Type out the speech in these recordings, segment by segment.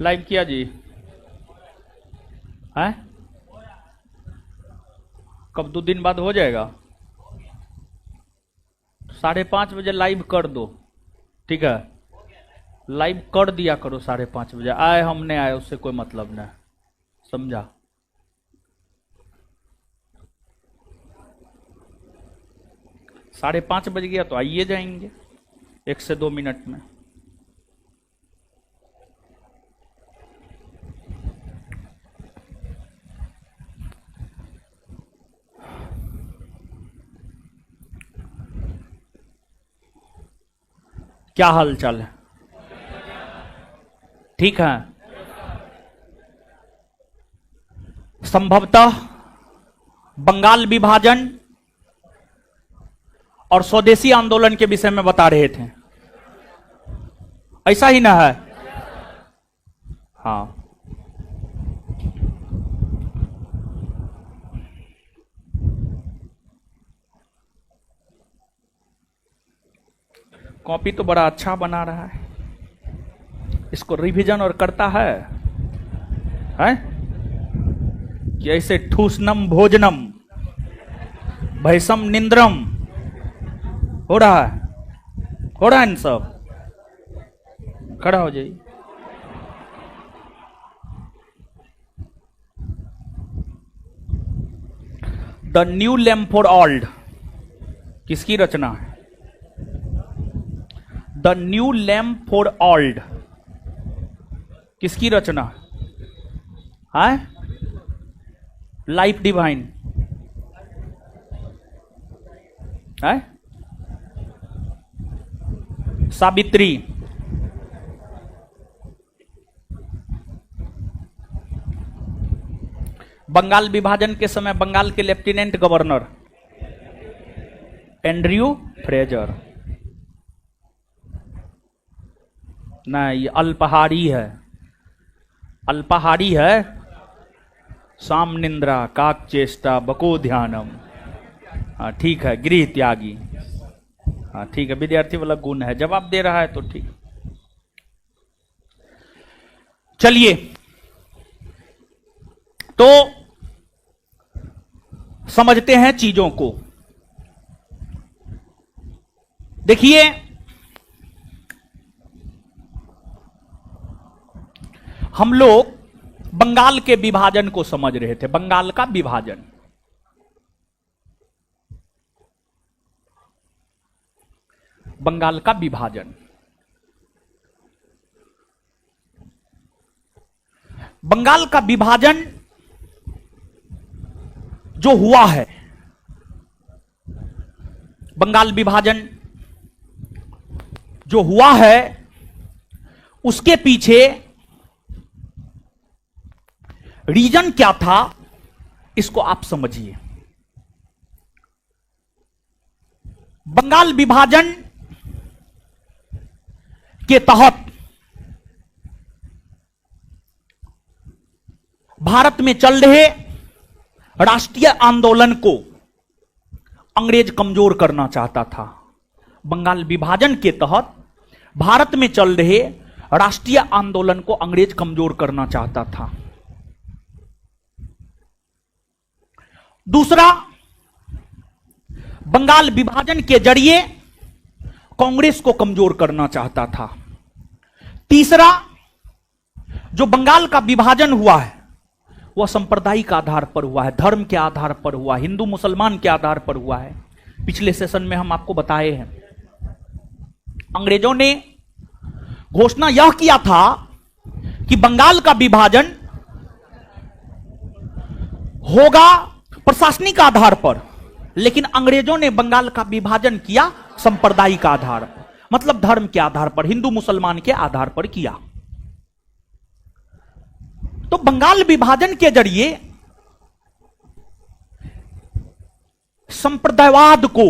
Live किया जी है? कब 2 दिन बाद हो जाएगा? 5:30 बजे लाइव कर दो, ठीक है? लाइव कर दिया करो 5:30 बजे। आए हमने आए उससे कोई मतलब नहीं, समझा? साढ़े 5 बज गया तो आइए जाएंगे 1 से 2 मिनट में। क्या हाल चाल है? ठीक है। संभवतः बंगाल विभाजन और स्वदेशी आंदोलन के विषय में बता रहे थे, ऐसा ही ना है? हाँ। कॉपी तो बड़ा अच्छा बना रहा है, इसको रिवीजन और करता है कि ऐसे ठूसनम भोजनम भैसम निंद्रम हो रहा है इन सब। खड़ा हो जाइए। The new lamp for old किसकी रचना है? The new lamp for old किसकी रचना है? लाइफ डिवाइन है? सावित्री। बंगाल विभाजन के समय बंगाल के लेफ्टिनेंट गवर्नर एंड्रयू फ्रेजर। नहीं, अल्पहारी है, अल्पाहारी है। साम निंद्रा काक चेष्टा बको ध्यानम। हाँ ठीक है, गृह त्यागी। हाँ ठीक है, विद्यार्थी वाला गुण है, जवाब दे रहा है तो ठीक। चलिए, तो समझते हैं चीजों को। देखिए, हम लोग बंगाल के विभाजन को समझ रहे थे। बंगाल का विभाजन, बंगाल का विभाजन, बंगाल का विभाजन जो हुआ है, बंगाल विभाजन जो हुआ है उसके पीछे रीजन क्या था, इसको आप समझिए। बंगाल विभाजन के तहत भारत में चल रहे राष्ट्रीय आंदोलन को अंग्रेज कमजोर करना चाहता था। बंगाल विभाजन के तहत भारत में चल रहे राष्ट्रीय आंदोलन को अंग्रेज कमजोर करना चाहता था। दूसरा, बंगाल विभाजन के जरिए कांग्रेस को कमजोर करना चाहता था। तीसरा, जो बंगाल का विभाजन हुआ है वह सांप्रदायिक आधार पर हुआ है, धर्म के आधार पर हुआ, हिंदू मुसलमान के आधार पर हुआ है। पिछले सेशन में हम आपको बताए हैं, अंग्रेजों ने घोषणा यह किया था कि बंगाल का विभाजन होगा प्रशासनिक आधार पर, लेकिन अंग्रेजों ने बंगाल का विभाजन किया सांप्रदायिक आधार पर, मतलब धर्म के आधार पर, हिंदू मुसलमान के आधार पर किया। तो बंगाल विभाजन के जरिए संप्रदायवाद को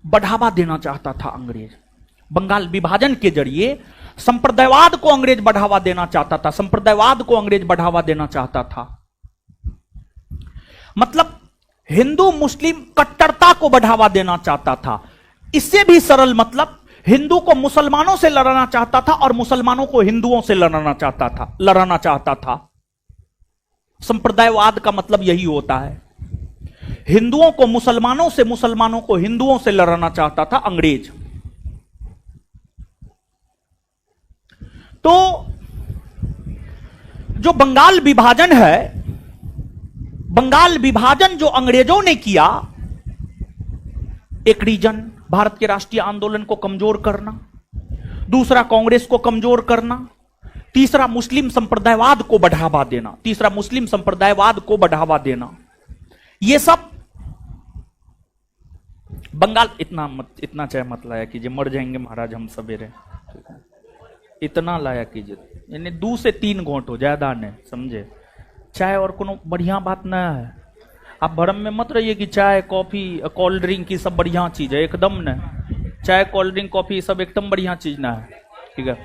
बढ़ावा देना चाहता था अंग्रेज। बंगाल विभाजन के जरिए संप्रदायवाद को अंग्रेज बढ़ावा देना चाहता था, संप्रदायवाद को अंग्रेज बढ़ावा देना चाहता था। मतलब हिंदू मुस्लिम कट्टरता को बढ़ावा देना चाहता था। इससे भी सरल मतलब हिंदू को मुसलमानों से लड़ाना चाहता था और मुसलमानों को हिंदुओं से लड़ाना चाहता था। संप्रदायवाद का मतलब यही होता है। हिंदुओं को मुसलमानों से, मुसलमानों को हिंदुओं से लड़ाना चाहता था अंग्रेज। तो जो बंगाल विभाजन है, बंगाल विभाजन जो अंग्रेजों ने किया, एक रीजन भारत के राष्ट्रीय आंदोलन को कमजोर करना, दूसरा कांग्रेस को कमजोर करना, तीसरा मुस्लिम संप्रदायवाद को बढ़ावा देना, तीसरा मुस्लिम संप्रदायवाद को बढ़ावा देना, ये सब बंगाल। इतना चाय मत लाया कीजिए, मर जाएंगे महाराज हम सवेरे। इतना लाया कीजिए, यानी 2 से 3 घोंट हो, ज्यादा नहीं, समझे। चाय और कोनो बढ़िया बात ना है। आप भरम में मत रहिए कि चाय कॉफी कोल्ड ड्रिंक की सब बढ़िया चीज है, एकदम न। चाय कोल्ड ड्रिंक कॉफी सब एकदम बढ़िया चीज ना है, ठीक है।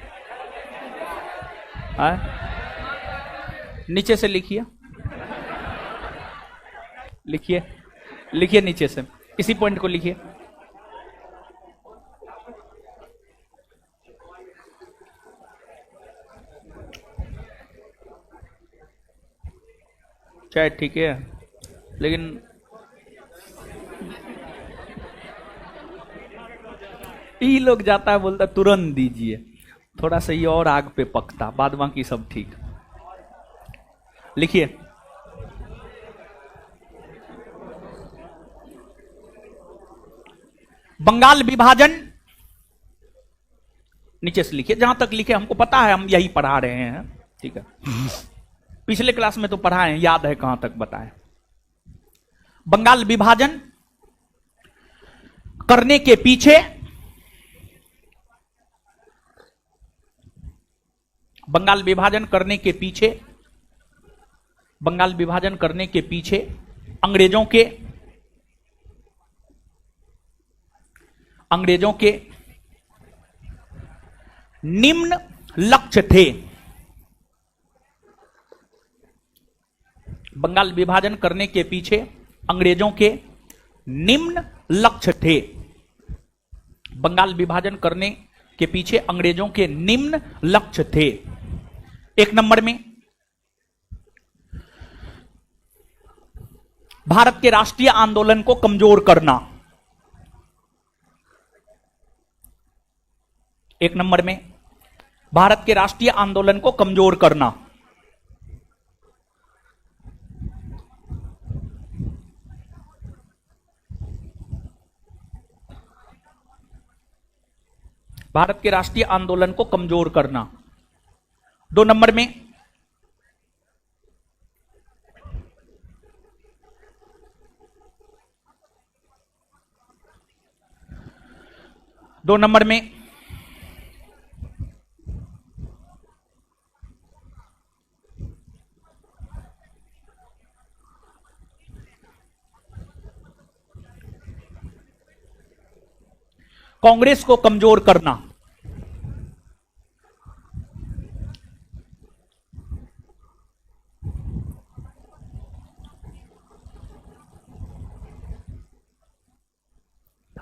नीचे से लिखिए, लिखिए, लिखिए नीचे से, इसी पॉइंट को लिखिए। चाय ठीक है, लेकिन ये लोग जाता है बोलता तुरंत दीजिए, थोड़ा सा ये और आग पे पकता, बाद बाकी सब ठीक। लिखिए, बंगाल विभाजन, नीचे से लिखिए, जहां तक लिखे हमको पता है, हम यही पढ़ा रहे हैं, ठीक है। पिछले क्लास में तो पढ़ा है, याद है कहां तक बताएं। बंगाल विभाजन करने के पीछे, बंगाल विभाजन करने के पीछे, बंगाल विभाजन करने के पीछे अंग्रेजों के निम्न लक्ष्य थे। बंगाल विभाजन करने के पीछे अंग्रेजों के निम्न लक्ष्य थे। बंगाल विभाजन करने के पीछे अंग्रेजों के निम्न लक्ष्य थे। 1 नंबर में भारत के राष्ट्रीय आंदोलन को कमजोर करना। 1 नंबर में भारत के राष्ट्रीय आंदोलन को कमजोर करना। भारत के राष्ट्रीय आंदोलन को कमजोर करना। 2 नंबर में कांग्रेस को कमजोर करना।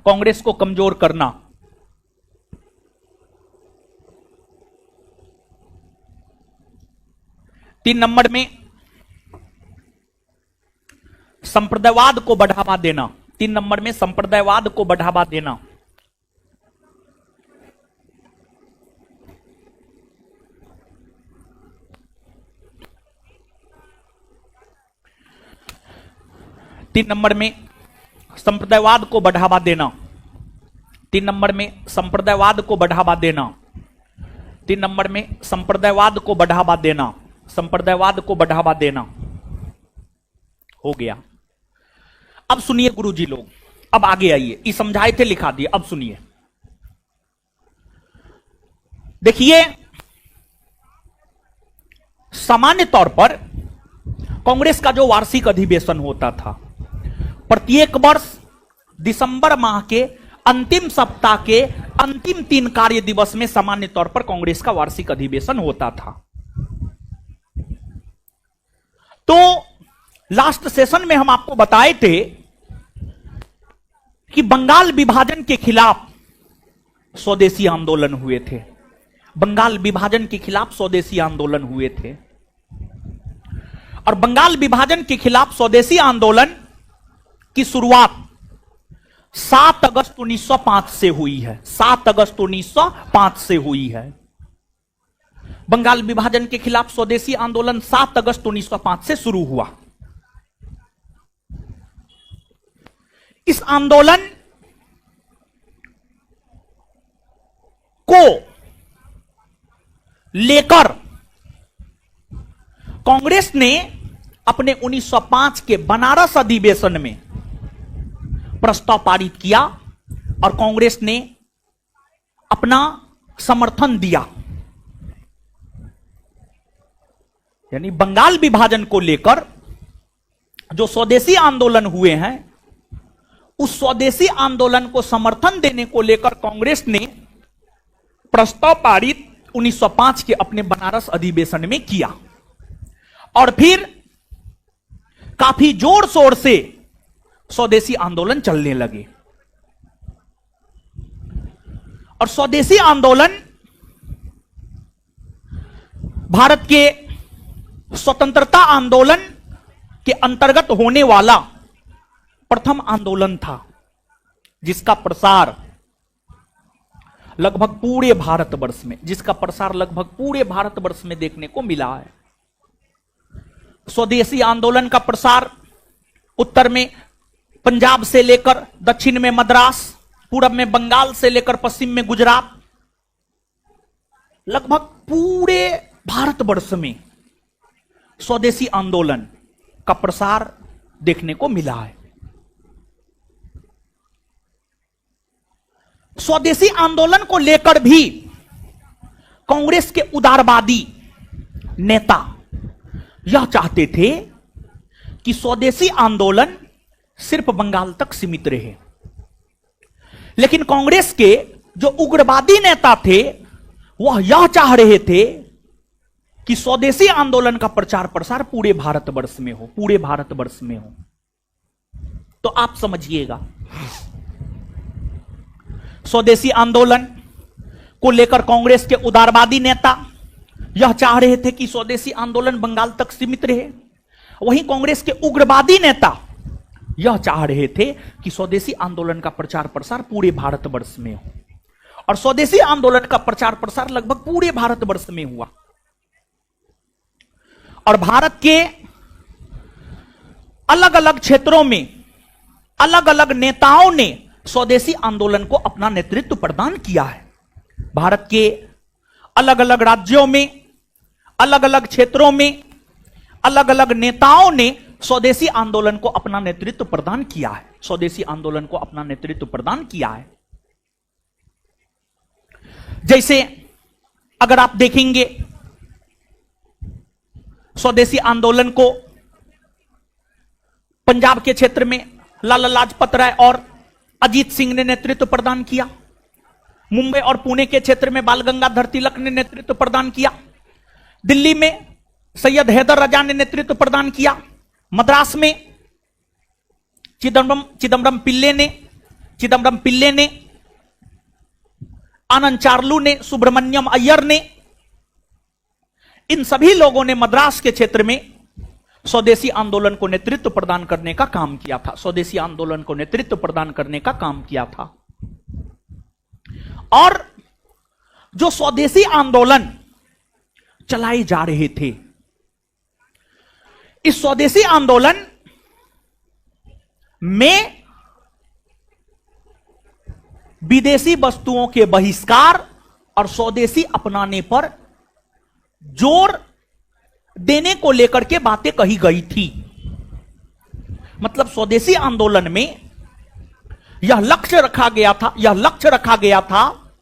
कांग्रेस को कमजोर करना। 3 नंबर में संप्रदायवाद को बढ़ावा देना। 3 नंबर में संप्रदायवाद को बढ़ावा देना। तीन नंबर में संप्रदायवाद को बढ़ावा देना। 3 नंबर में संप्रदायवाद को बढ़ावा देना। 3 नंबर में संप्रदायवाद को बढ़ावा देना। संप्रदायवाद को बढ़ावा देना हो गया। अब सुनिए गुरुजी लोग, अब आगे आइए। ये समझाए थे, लिखा दिए, अब सुनिए। देखिए, सामान्य तौर पर कांग्रेस का जो वार्षिक अधिवेशन होता था, प्रत्येक वर्ष दिसंबर माह के अंतिम सप्ताह के अंतिम 3 कार्य दिवस में सामान्य तौर पर कांग्रेस का वार्षिक अधिवेशन होता था। तो लास्ट सेशन में हम आपको बताए थे कि बंगाल विभाजन के खिलाफ स्वदेशी आंदोलन हुए थे, बंगाल विभाजन के खिलाफ स्वदेशी आंदोलन हुए थे। और बंगाल विभाजन के खिलाफ स्वदेशी आंदोलन की शुरुआत 7 अगस्त 1905 से हुई है। 7 अगस्त 1905 से हुई है। बंगाल विभाजन के खिलाफ स्वदेशी आंदोलन 7 अगस्त 1905 से शुरू हुआ। इस आंदोलन को लेकर कांग्रेस ने अपने 1905 के बनारस अधिवेशन में प्रस्ताव पारित किया और कांग्रेस ने अपना समर्थन दिया। यानी बंगाल विभाजन को लेकर जो स्वदेशी आंदोलन हुए हैं, उस स्वदेशी आंदोलन को समर्थन देने को लेकर कांग्रेस ने प्रस्ताव पारित 1905 के अपने बनारस अधिवेशन में किया और फिर काफी जोर शोर से स्वदेशी आंदोलन चलने लगे। और स्वदेशी आंदोलन भारत के स्वतंत्रता आंदोलन के अंतर्गत होने वाला प्रथम आंदोलन था, जिसका प्रसार लगभग पूरे भारतवर्ष में देखने को मिला है। स्वदेशी आंदोलन का प्रसार उत्तर में पंजाब से लेकर दक्षिण में मद्रास, पूरब में बंगाल से लेकर पश्चिम में गुजरात, लगभग पूरे भारतवर्ष में स्वदेशी आंदोलन का प्रसार देखने को मिला है। स्वदेशी आंदोलन को लेकर भी कांग्रेस के उदारवादी नेता यह चाहते थे कि स्वदेशी आंदोलन सिर्फ बंगाल तक सीमित रहे। लेकिन कांग्रेस के जो उग्रवादी नेता थे वह यह चाह रहे थे कि स्वदेशी आंदोलन का प्रचार प्रसार पूरे भारतवर्ष में हो। तो आप समझिएगा, स्वदेशी आंदोलन को लेकर कांग्रेस के उदारवादी नेता यह चाह रहे थे कि स्वदेशी आंदोलन बंगाल तक सीमित रहे। वहीं कांग्रेस के उग्रवादी नेता यह चाह रहे थे कि स्वदेशी आंदोलन का प्रचार प्रसार पूरे भारतवर्ष में हो। और स्वदेशी आंदोलन का प्रचार प्रसार लगभग पूरे भारतवर्ष में हुआ। और भारत के अलग अलग क्षेत्रों में अलग अलग नेताओं ने स्वदेशी आंदोलन को अपना नेतृत्व प्रदान किया है। भारत के अलग अलग राज्यों में अलग अलग क्षेत्रों में अलग अलग नेताओं ने स्वदेशी आंदोलन को अपना नेतृत्व प्रदान किया है। जैसे अगर आप देखेंगे स्वदेशी आंदोलन को पंजाब के क्षेत्र में लाला लाजपत राय और अजीत सिंह ने नेतृत्व प्रदान किया। मुंबई और पुणे के क्षेत्र में बाल गंगाधर तिलक ने नेतृत्व प्रदान किया। दिल्ली में सैयद हैदर रजा ने नेतृत्व प्रदान किया। मद्रास में चिदम्बरम पिल्ले ने, आनंद चार्लू ने, सुब्रमण्यम अय्यर ने, इन सभी लोगों ने मद्रास के क्षेत्र में स्वदेशी आंदोलन को नेतृत्व प्रदान करने का काम किया था। और जो स्वदेशी आंदोलन चलाए जा रहे थे, इस स्वदेशी आंदोलन में विदेशी वस्तुओं के बहिष्कार और स्वदेशी अपनाने पर जोर देने को लेकर के बातें कही गई थी। मतलब स्वदेशी आंदोलन में यह लक्ष्य रखा गया था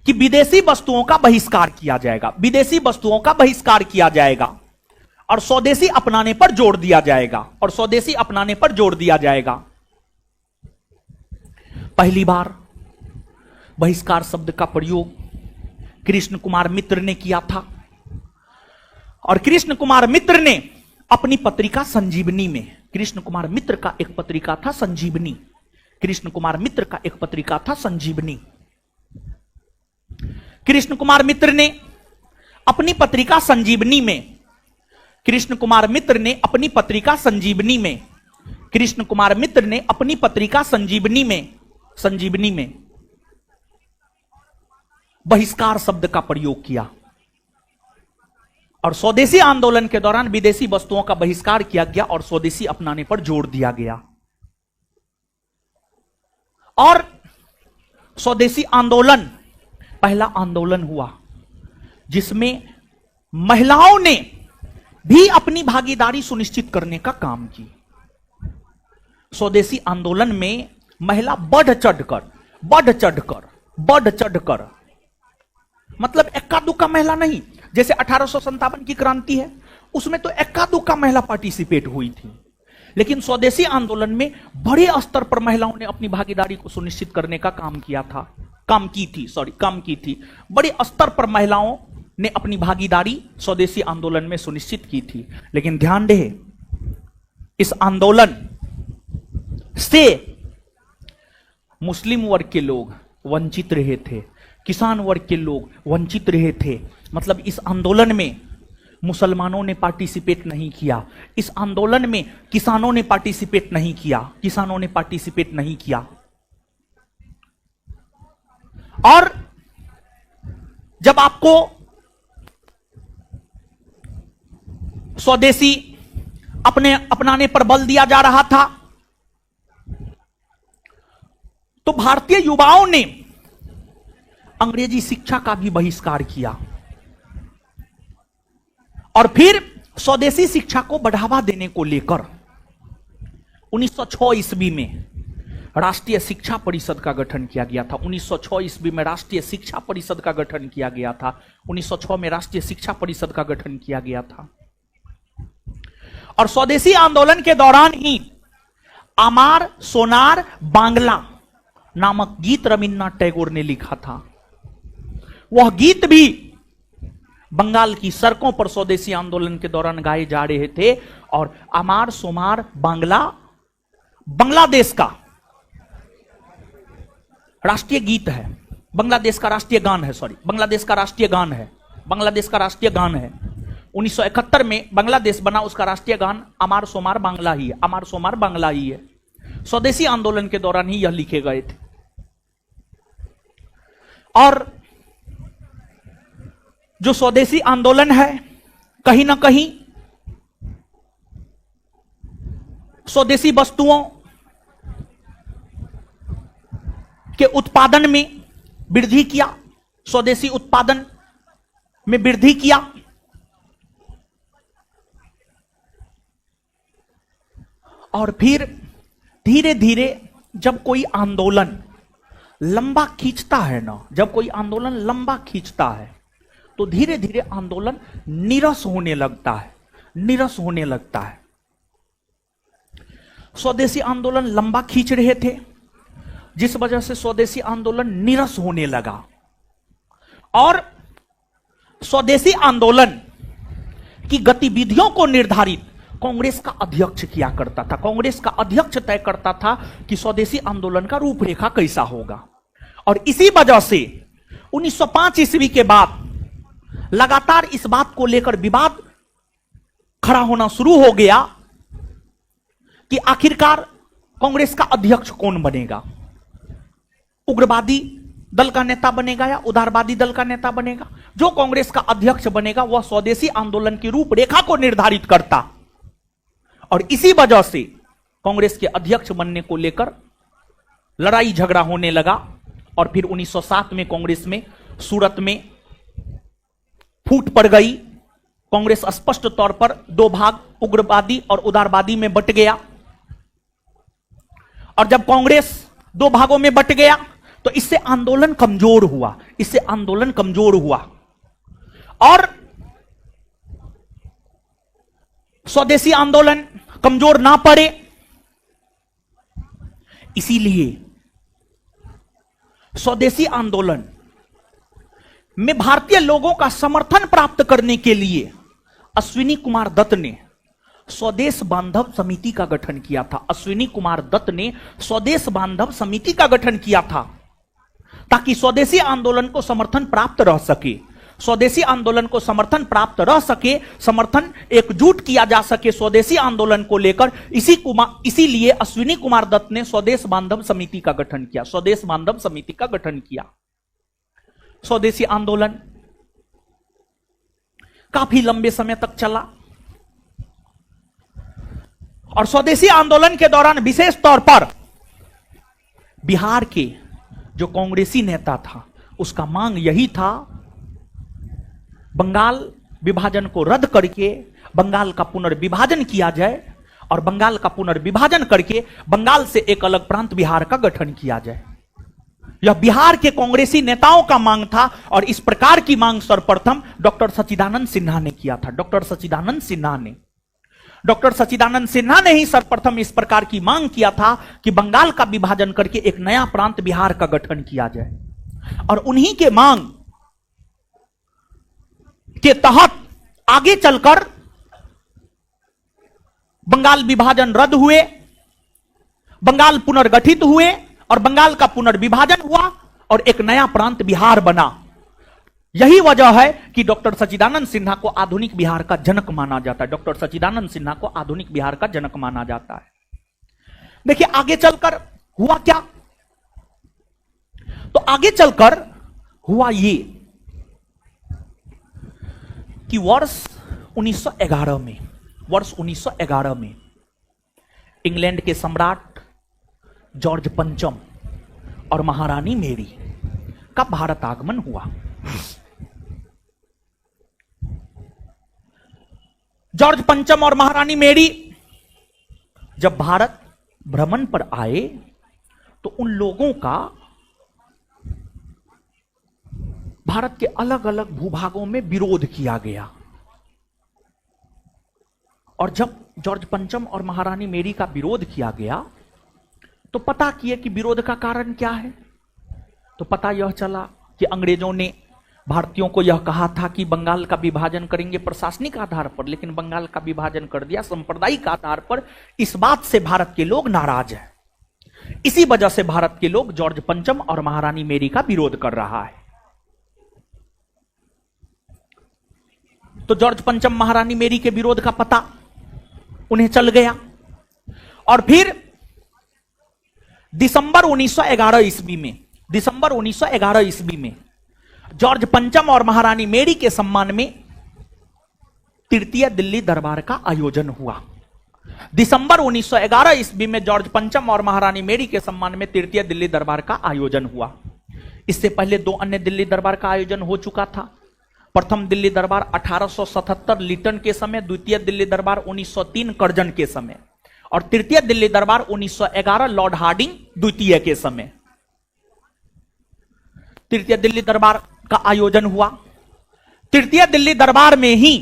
कि विदेशी वस्तुओं का बहिष्कार किया जाएगा और स्वदेशी अपनाने पर जोर दिया जाएगा। पहली बार बहिष्कार शब्द का प्रयोग कृष्ण कुमार मित्र ने किया था। और कृष्ण कुमार मित्र ने अपनी पत्रिका संजीवनी में, कृष्ण कुमार मित्र का एक पत्रिका था संजीवनी, कृष्ण कुमार मित्र ने अपनी पत्रिका संजीवनी में, कृष्ण कुमार मित्र ने अपनी पत्रिका संजीवनी में, कृष्ण कुमार मित्र ने अपनी पत्रिका संजीवनी में बहिष्कार शब्द का प्रयोग किया और स्वदेशी आंदोलन के दौरान विदेशी वस्तुओं का बहिष्कार किया गया और स्वदेशी अपनाने पर जोर दिया गया। और स्वदेशी आंदोलन पहला आंदोलन हुआ जिसमें महिलाओं ने भी अपनी भागीदारी सुनिश्चित करने का काम की। स्वदेशी आंदोलन में महिला बढ़ चढ़कर मतलब एक्का दुक्का महिला नहीं, जैसे 1857 की क्रांति है उसमें तो एक्का दुक्का महिला पार्टिसिपेट हुई थी, लेकिन स्वदेशी आंदोलन में बड़े स्तर पर महिलाओं ने अपनी भागीदारी को सुनिश्चित करने का काम की थी। बड़े स्तर पर महिलाओं ने अपनी भागीदारी स्वदेशी आंदोलन में सुनिश्चित की थी। लेकिन ध्यान रहे, इस आंदोलन से मुस्लिम वर्ग के लोग वंचित रहे थे, किसान वर्ग के लोग वंचित रहे थे। मतलब इस आंदोलन में मुसलमानों ने पार्टिसिपेट नहीं किया, इस आंदोलन में किसानों ने पार्टिसिपेट नहीं किया। और जब आपको स्वदेशी अपनाने पर बल दिया जा रहा था तो भारतीय युवाओं ने अंग्रेजी शिक्षा का भी बहिष्कार किया और फिर स्वदेशी शिक्षा को बढ़ावा देने को लेकर 1906 ईस्वी में राष्ट्रीय शिक्षा परिषद का गठन किया गया था। 1906 ईस्वी में राष्ट्रीय शिक्षा परिषद का गठन किया गया था। 1906 में राष्ट्रीय शिक्षा परिषद का गठन किया गया था। और स्वदेशी आंदोलन के दौरान ही अमार सोनार बांग्ला नामक गीत रविन्द्रनाथ टैगोर ने लिखा था। वह गीत भी बंगाल की सड़कों पर स्वदेशी आंदोलन के दौरान गाए जा रहे थे। और अमार सोमार बांग्ला बांग्लादेश का राष्ट्रीय गीत है, बांग्लादेश का राष्ट्रीय गान है। बांग्लादेश का राष्ट्रीय गान है। 1971 में बांग्लादेश बना, उसका राष्ट्रीय गान अमार सोमार बांग्ला ही है। स्वदेशी आंदोलन के दौरान ही यह लिखे गए थे। और जो स्वदेशी आंदोलन है कहीं ना कहीं स्वदेशी वस्तुओं के उत्पादन में वृद्धि किया, स्वदेशी उत्पादन में वृद्धि किया। और फिर धीरे धीरे जब कोई आंदोलन लंबा खींचता है तो धीरे धीरे आंदोलन नीरस होने लगता है। स्वदेशी आंदोलन लंबा खींच रहे थे जिस वजह से स्वदेशी आंदोलन नीरस होने लगा। और स्वदेशी आंदोलन की गतिविधियों को निर्धारित कांग्रेस का अध्यक्ष किया करता था। कांग्रेस का अध्यक्ष तय करता था कि स्वदेशी आंदोलन का रूपरेखा कैसा होगा। और इसी वजह से 1905 ईस्वी के बाद लगातार इस बात को लेकर विवाद खड़ा होना शुरू हो गया कि आखिरकार कांग्रेस का अध्यक्ष कौन बनेगा, उग्रवादी दल का नेता बनेगा या उदारवादी दल का नेता बनेगा। जो कांग्रेस का अध्यक्ष बनेगा वह स्वदेशी आंदोलन की रूपरेखा को निर्धारित करता। और इसी वजह से कांग्रेस के अध्यक्ष बनने को लेकर लड़ाई झगड़ा होने लगा। और फिर 1907 में कांग्रेस में सूरत में फूट पड़ गई। कांग्रेस स्पष्ट तौर पर दो भाग, उग्रवादी और उदारवादी में बट गया। और जब कांग्रेस दो भागों में बट गया तो इससे आंदोलन कमजोर हुआ। और स्वदेशी आंदोलन कमजोर ना पड़े इसीलिए स्वदेशी आंदोलन में भारतीय लोगों का समर्थन प्राप्त करने के लिए अश्विनी कुमार दत्त ने स्वदेश बांधव समिति का गठन किया था। ताकि स्वदेशी आंदोलन को समर्थन प्राप्त रह सके, स्वदेशी आंदोलन को समर्थन प्राप्त रह सके, समर्थन एकजुट किया जा सके स्वदेशी आंदोलन को लेकर। इसीलिए अश्विनी कुमार दत्त ने स्वदेश बांधव समिति का गठन किया, स्वदेश बांधव समिति का गठन किया। स्वदेशी आंदोलन काफी लंबे समय तक चला और स्वदेशी आंदोलन के दौरान विशेष तौर पर बिहार के जो कांग्रेसी नेता था उसका मांग यही था, बंगाल विभाजन को रद्द करके बंगाल का पुनर्विभाजन किया जाए और बंगाल का पुनर्विभाजन करके बंगाल से एक अलग प्रांत बिहार का गठन किया जाए। यह बिहार के कांग्रेसी नेताओं का मांग था और इस प्रकार की मांग सर्वप्रथम डॉक्टर सच्चिदानंद सिन्हा ने किया था। डॉक्टर सच्चिदानंद सिन्हा ने ही सर्वप्रथम इस प्रकार की मांग किया था कि बंगाल का विभाजन करके एक नया प्रांत बिहार का गठन किया जाए और उन्हीं के मांग के तहत आगे चलकर बंगाल विभाजन रद्द हुए, बंगाल पुनर्गठित हुए और बंगाल का पुनर्विभाजन हुआ और एक नया प्रांत बिहार बना। यही वजह है कि डॉक्टर सच्चिदानंद सिन्हा को आधुनिक बिहार का जनक माना जाता है। डॉक्टर सच्चिदानंद सिन्हा को आधुनिक बिहार का जनक माना जाता है। देखिए आगे चलकर हुआ क्या, तो आगे चलकर हुआ ये कि वर्ष 1911 में इंग्लैंड के सम्राट जॉर्ज पंचम और महारानी मेरी का भारत आगमन हुआ। जॉर्ज पंचम और महारानी मेरी जब भारत भ्रमण पर आए तो उन लोगों का भारत के अलग अलग भूभागों में विरोध किया गया और जब जॉर्ज पंचम और महारानी मेरी का विरोध किया गया तो पता किए कि विरोध का कारण क्या है। तो पता यह चला कि अंग्रेजों ने भारतीयों को यह कहा था कि बंगाल का विभाजन करेंगे प्रशासनिक आधार पर, लेकिन बंगाल का विभाजन कर दिया सांप्रदायिक आधार पर। इस बात से भारत के लोग नाराज हैं। इसी वजह से भारत के लोग जॉर्ज पंचम और महारानी मेरी का विरोध कर रहा है। तो जॉर्ज पंचम महारानी मेरी के विरोध का पता उन्हें चल गया और फिर दिसंबर 1911 ईस्वी में जॉर्ज पंचम और महारानी मेरी के सम्मान में तृतीय दिल्ली दरबार का आयोजन हुआ। दिसंबर 1911 ईस्वी में जॉर्ज पंचम और महारानी मेरी के सम्मान में तृतीय दिल्ली दरबार का आयोजन हुआ। इससे पहले 2 अन्य दिल्ली दरबार का आयोजन हो चुका था। प्रथम दिल्ली दरबार 1877 लिटन के समय, द्वितीय दिल्ली दरबार 1903 कर्जन के समय और तृतीय दिल्ली दरबार 1911 लॉर्ड हार्डिंग द्वितीय के समय तृतीय दिल्ली दरबार का आयोजन हुआ। तृतीय दिल्ली दरबार में ही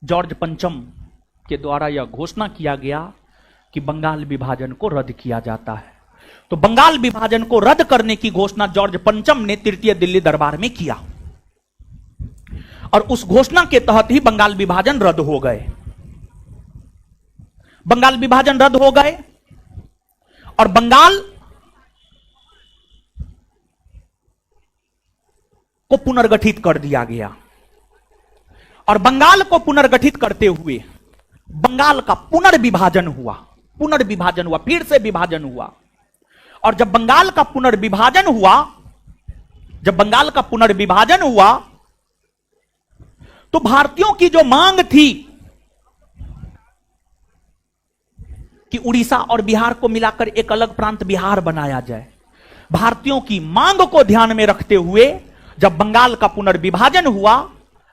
जॉर्ज पंचम के द्वारा यह घोषणा किया गया कि बंगाल विभाजन को रद्द किया जाता है। तो बंगाल विभाजन को रद्द करने की घोषणा जॉर्ज पंचम ने तृतीय दिल्ली दरबार में किया और उस घोषणा के तहत ही बंगाल विभाजन रद्द हो गए। बंगाल विभाजन रद्द हो गए और बंगाल को पुनर्गठित कर दिया गया और बंगाल को पुनर्गठित करते हुए बंगाल का पुनर्विभाजन हुआ, फिर से विभाजन हुआ। और जब बंगाल का पुनर्विभाजन हुआ तो भारतीयों की जो मांग थी कि उड़ीसा और बिहार को मिलाकर एक अलग प्रांत बिहार बनाया जाए, भारतीयों की मांग को ध्यान में रखते हुए जब बंगाल का पुनर्विभाजन हुआ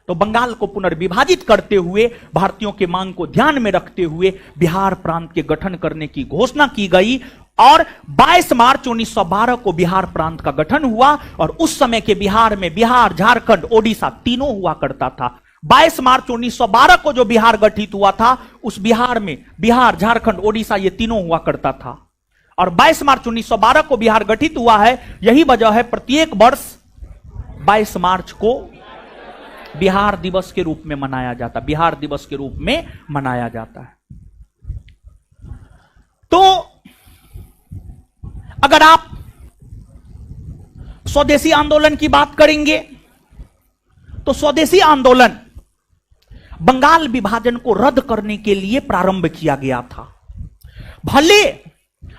तो बंगाल को पुनर्विभाजित करते हुए भारतीयों के मांग को ध्यान में रखते हुए बिहार प्रांत के गठन करने की घोषणा की गई और 22 मार्च 1912 को बिहार प्रांत का गठन हुआ। और उस समय के बिहार में बिहार, झारखंड, ओडिशा तीनों हुआ करता था। 22 मार्च 1912 को जो बिहार गठित हुआ था उस बिहार में बिहार, झारखंड, ओडिशा ये तीनों हुआ करता था। और 22 मार्च 1912 को बिहार गठित हुआ है। यही वजह है प्रत्येक वर्ष 22 मार्च को बिहार दिवस के रूप में मनाया जाता, बिहार दिवस के रूप में मनाया जाता है। तो अगर आप स्वदेशी आंदोलन की बात करेंगे तो स्वदेशी आंदोलन बंगाल विभाजन को रद्द करने के लिए प्रारंभ किया गया था। भले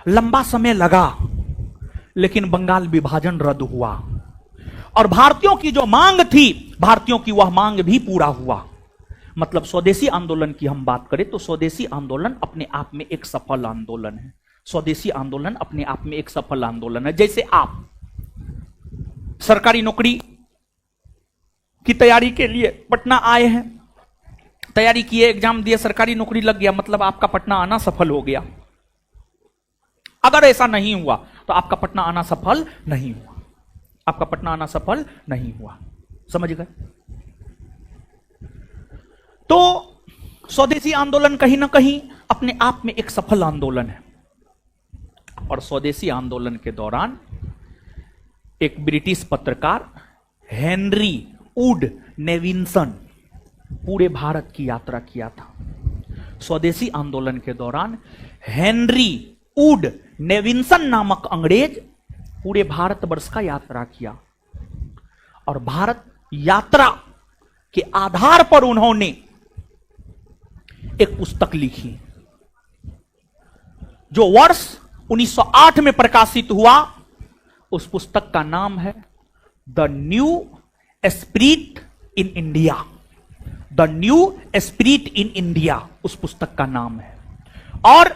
लंबा समय लगा, लेकिन बंगाल विभाजन रद्द हुआ और भारतीयों की जो मांग थी, भारतीयों की वह मांग भी पूरा हुआ। मतलब स्वदेशी आंदोलन की हम बात करें तो स्वदेशी आंदोलन अपने आप में एक सफल आंदोलन है। स्वदेशी आंदोलन अपने आप में एक सफल आंदोलन है। जैसे आप सरकारी नौकरी की तैयारी के लिए पटना आए हैं, तैयारी किए, एग्जाम दिए, सरकारी नौकरी लग गया, मतलब आपका पटना आना सफल हो गया। अगर ऐसा नहीं हुआ तो आपका पटना आना सफल नहीं हुआ, आपका पटना आना सफल नहीं हुआ। समझ गए? तो स्वदेशी आंदोलन कहीं ना कहीं अपने आप में एक सफल आंदोलन है। और स्वदेशी आंदोलन के दौरान एक ब्रिटिश पत्रकार हेनरी वुड नेविंसन पूरे भारत की यात्रा किया था। स्वदेशी आंदोलन के दौरान हेनरी वुड नेविंसन नामक अंग्रेज पूरे भारतवर्ष का यात्रा किया और भारत यात्रा के आधार पर उन्होंने एक पुस्तक लिखी जो वर्ष 1908 में प्रकाशित हुआ। उस पुस्तक का नाम है the new spirit in India. The new spirit in India उस पुस्तक का नाम है। और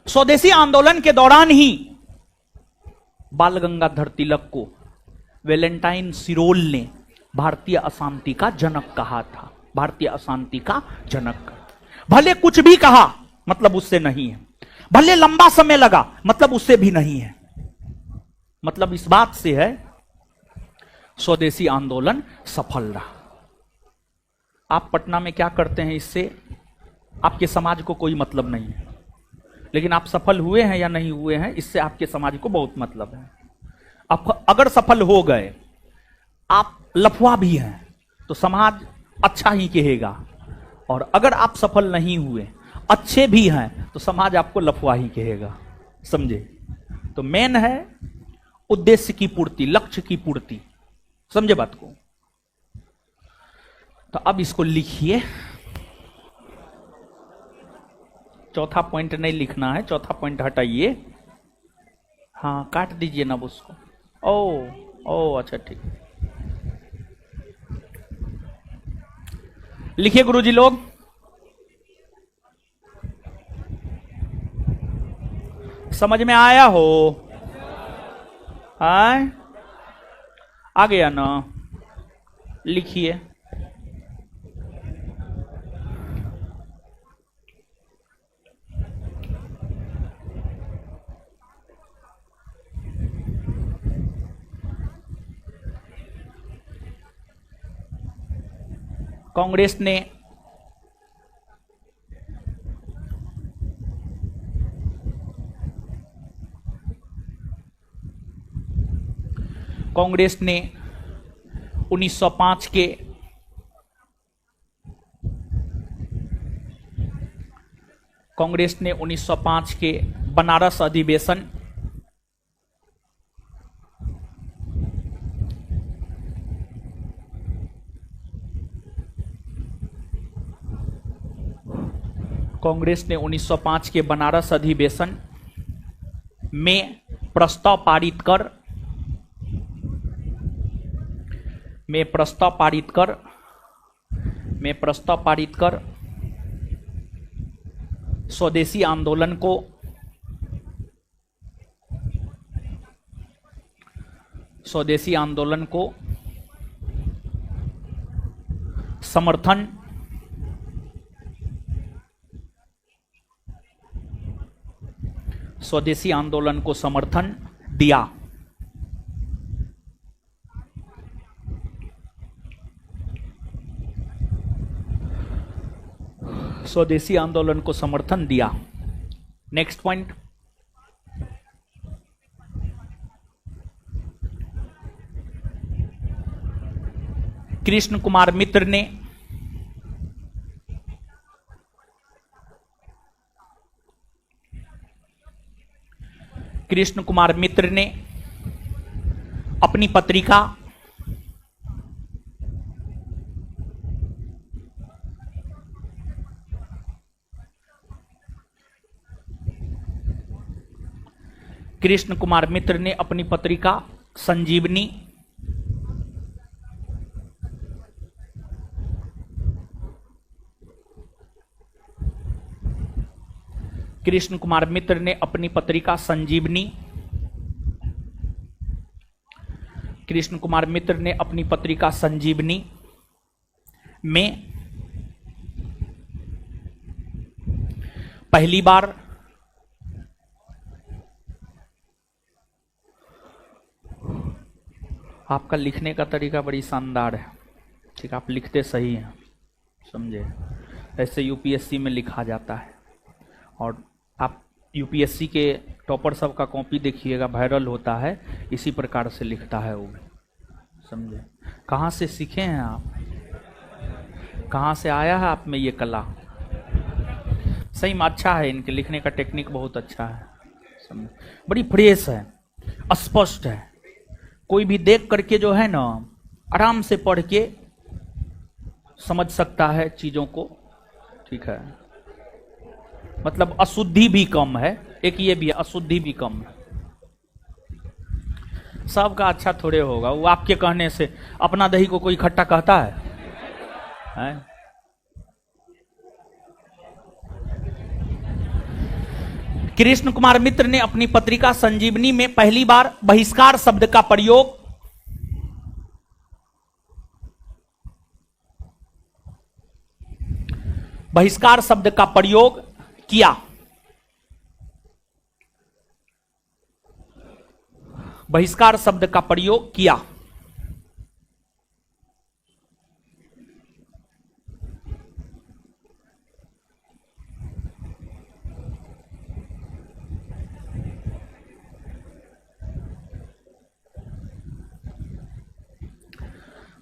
स्वदेशी आंदोलन के दौरान ही बाल गंगाधर तिलक को वैलेंटाइन सिरोल ने भारतीय अशांति का जनक कहा था। भारतीय अशांति का जनक। भले कुछ भी कहा, मतलब उससे नहीं है। भले लंबा समय लगा, मतलब उससे भी नहीं है। मतलब इस बात से है स्वदेशी आंदोलन सफल रहा। आप पटना में क्या करते हैं, इससे आपके समाज को कोई मतलब नहीं है, लेकिन आप सफल हुए हैं या नहीं हुए हैं, इससे आपके समाज को बहुत मतलब है। आप अगर सफल हो गए, आप लफुआ भी हैं, तो समाज अच्छा ही कहेगा, और अगर आप सफल नहीं हुए, अच्छे भी हैं, तो समाज आपको लफुआ ही कहेगा। समझे? तो मेन है उद्देश्य की पूर्ति, लक्ष्य की पूर्ति। समझे बात को? तो अब इसको लिखिए। चौथा पॉइंट नहीं लिखना है, चौथा पॉइंट हटाइए। हाँ, काट दीजिए ना उसको। ओ अच्छा ठीक। लिखिए गुरुजी लोग। समझ में आया हो? हाँ, आ गया ना? लिखिए। कांग्रेस ने 1905 के बनारस अधिवेशन कांग्रेस ने 1905 के बनारस अधिवेशन में प्रस्ताव पारित कर स्वदेशी आंदोलन को समर्थन स्वदेशी आंदोलन को समर्थन दिया। स्वदेशी आंदोलन को समर्थन दिया। Next point. कृष्ण कुमार मित्र ने अपनी पत्रिका कृष्ण कुमार मित्र ने अपनी पत्रिका संजीवनी कृष्ण कुमार मित्र ने अपनी पत्रिका संजीवनी कृष्ण कुमार मित्र ने अपनी पत्रिका संजीवनी में पहली बार आपका लिखने का तरीका बड़ी शानदार है, ठीक, आप लिखते सही हैं, समझे, ऐसे यूपीएससी में लिखा जाता है। और आप यूपीएससी के टॉपर सब का कॉपी देखिएगा, वायरल होता है, इसी प्रकार से लिखता है वो भी, समझे। कहाँ से सीखे हैं आप, कहाँ से आया है आप में ये कला? सही में अच्छा है, इनके लिखने का टेक्निक बहुत अच्छा है, समझे, बड़ी फ्रेश है, स्पष्ट है, कोई भी देख करके जो है ना आराम से पढ़ के समझ सकता है चीजों को, ठीक है। मतलब अशुद्धि भी कम है, एक ये भी है, अशुद्धि भी कम है। सबका अच्छा थोड़े होगा, वो आपके कहने से अपना दही को कोई खट्टा कहता है? कृष्ण कुमार मित्र ने अपनी पत्रिका संजीवनी में पहली बार बहिष्कार शब्द का प्रयोग किया। बहिष्कार शब्द का प्रयोग किया।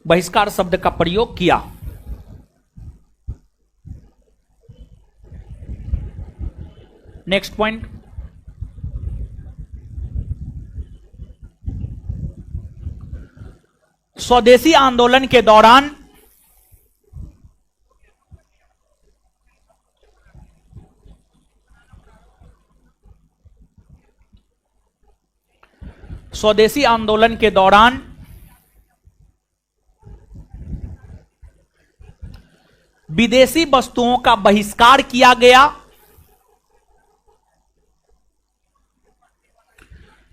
बहिष्कार शब्द का प्रयोग किया। नेक्स्ट पॉइंट, स्वदेशी आंदोलन के दौरान स्वदेशी आंदोलन के दौरान विदेशी वस्तुओं का बहिष्कार किया गया।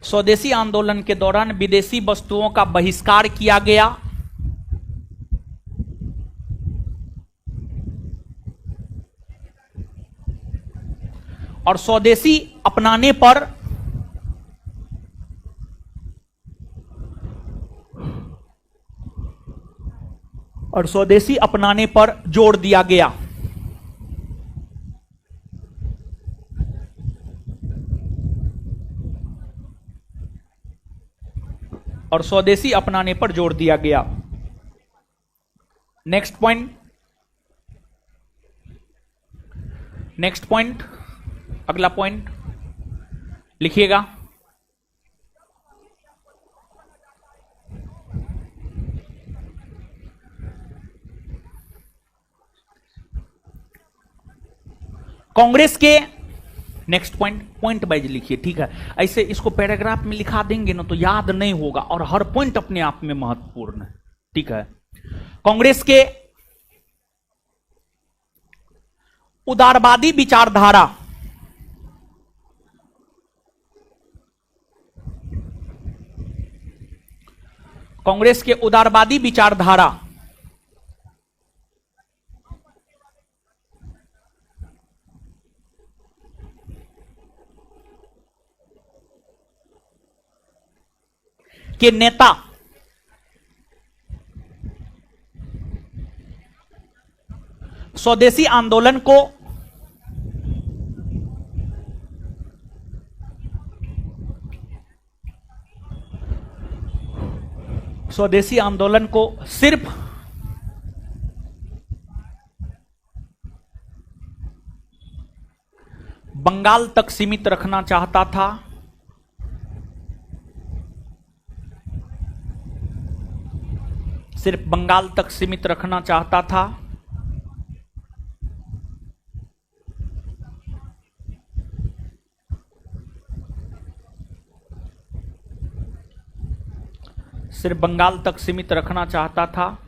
स्वदेशी आंदोलन के दौरान विदेशी वस्तुओं का बहिष्कार किया गया। और स्वदेशी अपनाने पर जोर दिया गया। और स्वदेशी अपनाने पर जोर दिया गया। नेक्स्ट पॉइंट, अगला पॉइंट लिखिएगा। कांग्रेस के नेक्स्ट पॉइंट वाइज लिखिए, ठीक है। ऐसे इसको पैराग्राफ में लिखा देंगे ना तो याद नहीं होगा, और हर पॉइंट अपने आप में महत्वपूर्ण है, ठीक है। कांग्रेस के उदारवादी विचारधारा के नेता स्वदेशी आंदोलन को सिर्फ बंगाल तक सीमित रखना चाहता था। सिर्फ बंगाल तक सीमित रखना चाहता था। सिर्फ बंगाल तक सीमित रखना चाहता था,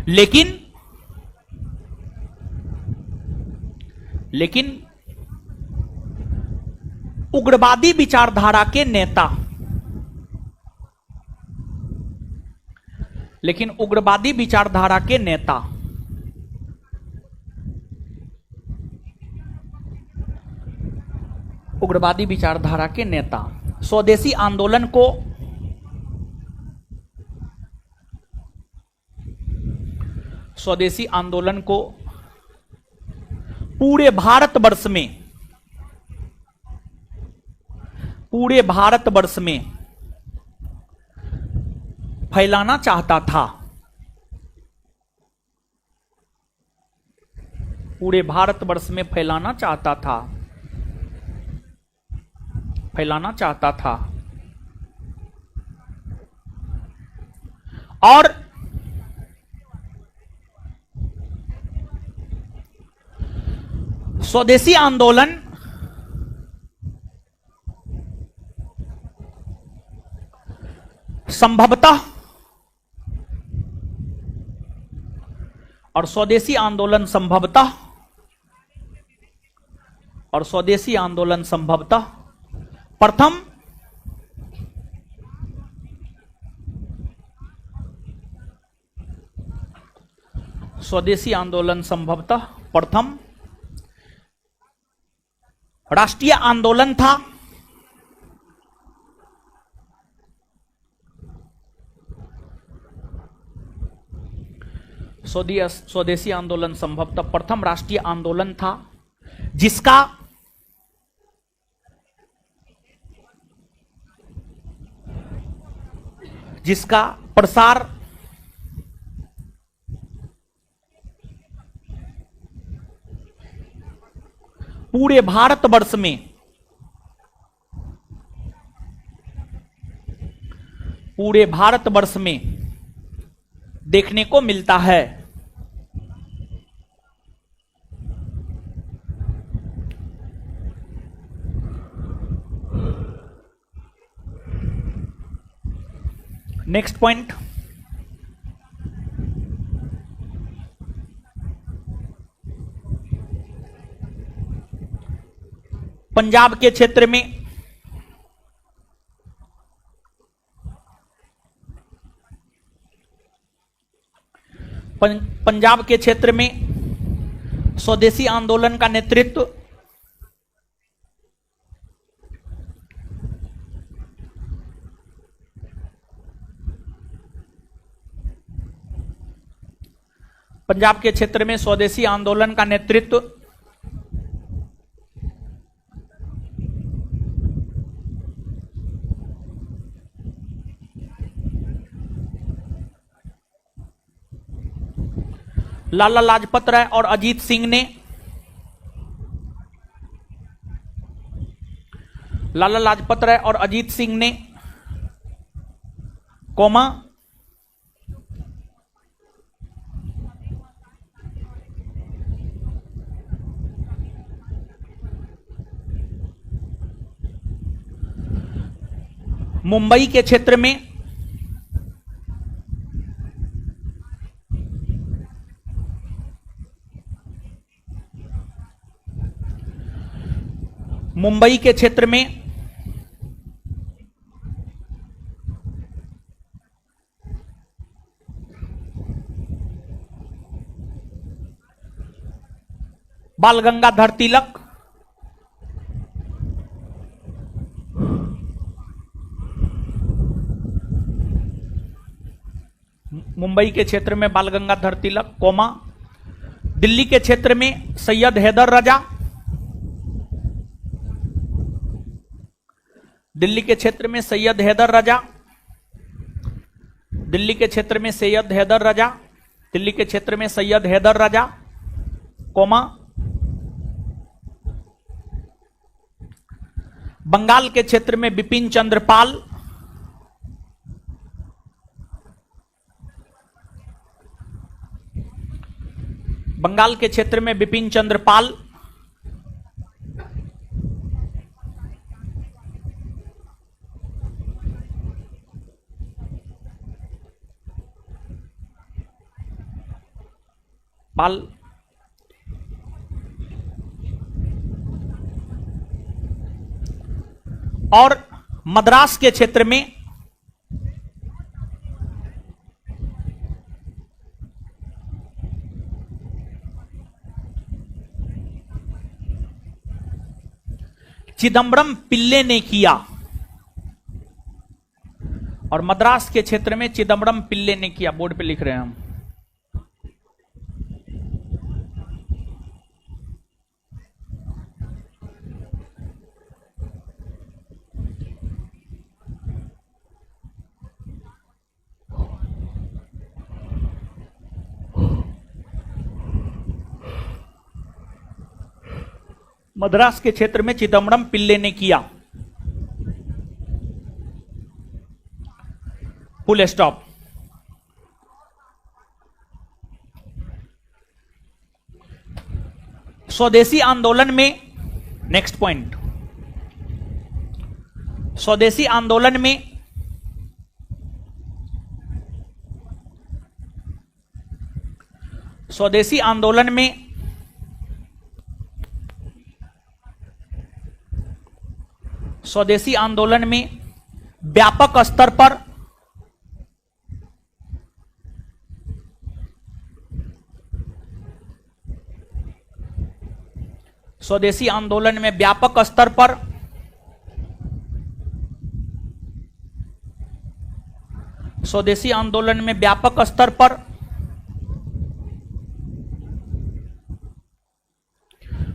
लेकिन उग्रवादी विचारधारा के नेता, उग्रवादी विचारधारा के नेता स्वदेशी आंदोलन को पूरे भारतवर्ष में फैलाना चाहता था। पूरे भारतवर्ष में फैलाना चाहता था और स्वदेशी आंदोलन संभवतः प्रथम राष्ट्रीय आंदोलन था। स्वदेशी आंदोलन संभवतः प्रथम राष्ट्रीय आंदोलन था, जिसका प्रसार पूरे भारतवर्ष में देखने को मिलता है। नेक्स्ट पॉइंट, पंजाब के क्षेत्र में स्वदेशी आंदोलन का नेतृत्व लाला लाजपत राय और अजीत सिंह ने मुंबई के क्षेत्र में बाल गंगाधर तिलक, मुंबई के क्षेत्र में बाल गंगाधर तिलक, दिल्ली के क्षेत्र में सैयद हैदर रजा, दिल्ली के क्षेत्र में सैयद हैदर रजा, दिल्ली के क्षेत्र में सैयद हैदर रजा, दिल्ली के क्षेत्र में सैयद हैदर रजा, बंगाल के क्षेत्र में बिपिन चंद्र पाल, बंगाल के क्षेत्र में बिपिन चंद्र पाल, पाल। और मद्रास के क्षेत्र में चिदम्बरम पिल्ले ने किया। और मद्रास के क्षेत्र में चिदम्बरम पिल्ले ने किया, बोर्ड पे लिख रहे हैं हम। मद्रास के क्षेत्र में चिदम्बरम पिल्ले ने किया। Full stop. स्वदेशी आंदोलन में, नेक्स्ट पॉइंट, स्वदेशी आंदोलन में स्वदेशी आंदोलन में स्वदेशी आंदोलन में व्यापक स्तर पर स्वदेशी आंदोलन में व्यापक स्तर पर स्वदेशी आंदोलन में व्यापक स्तर पर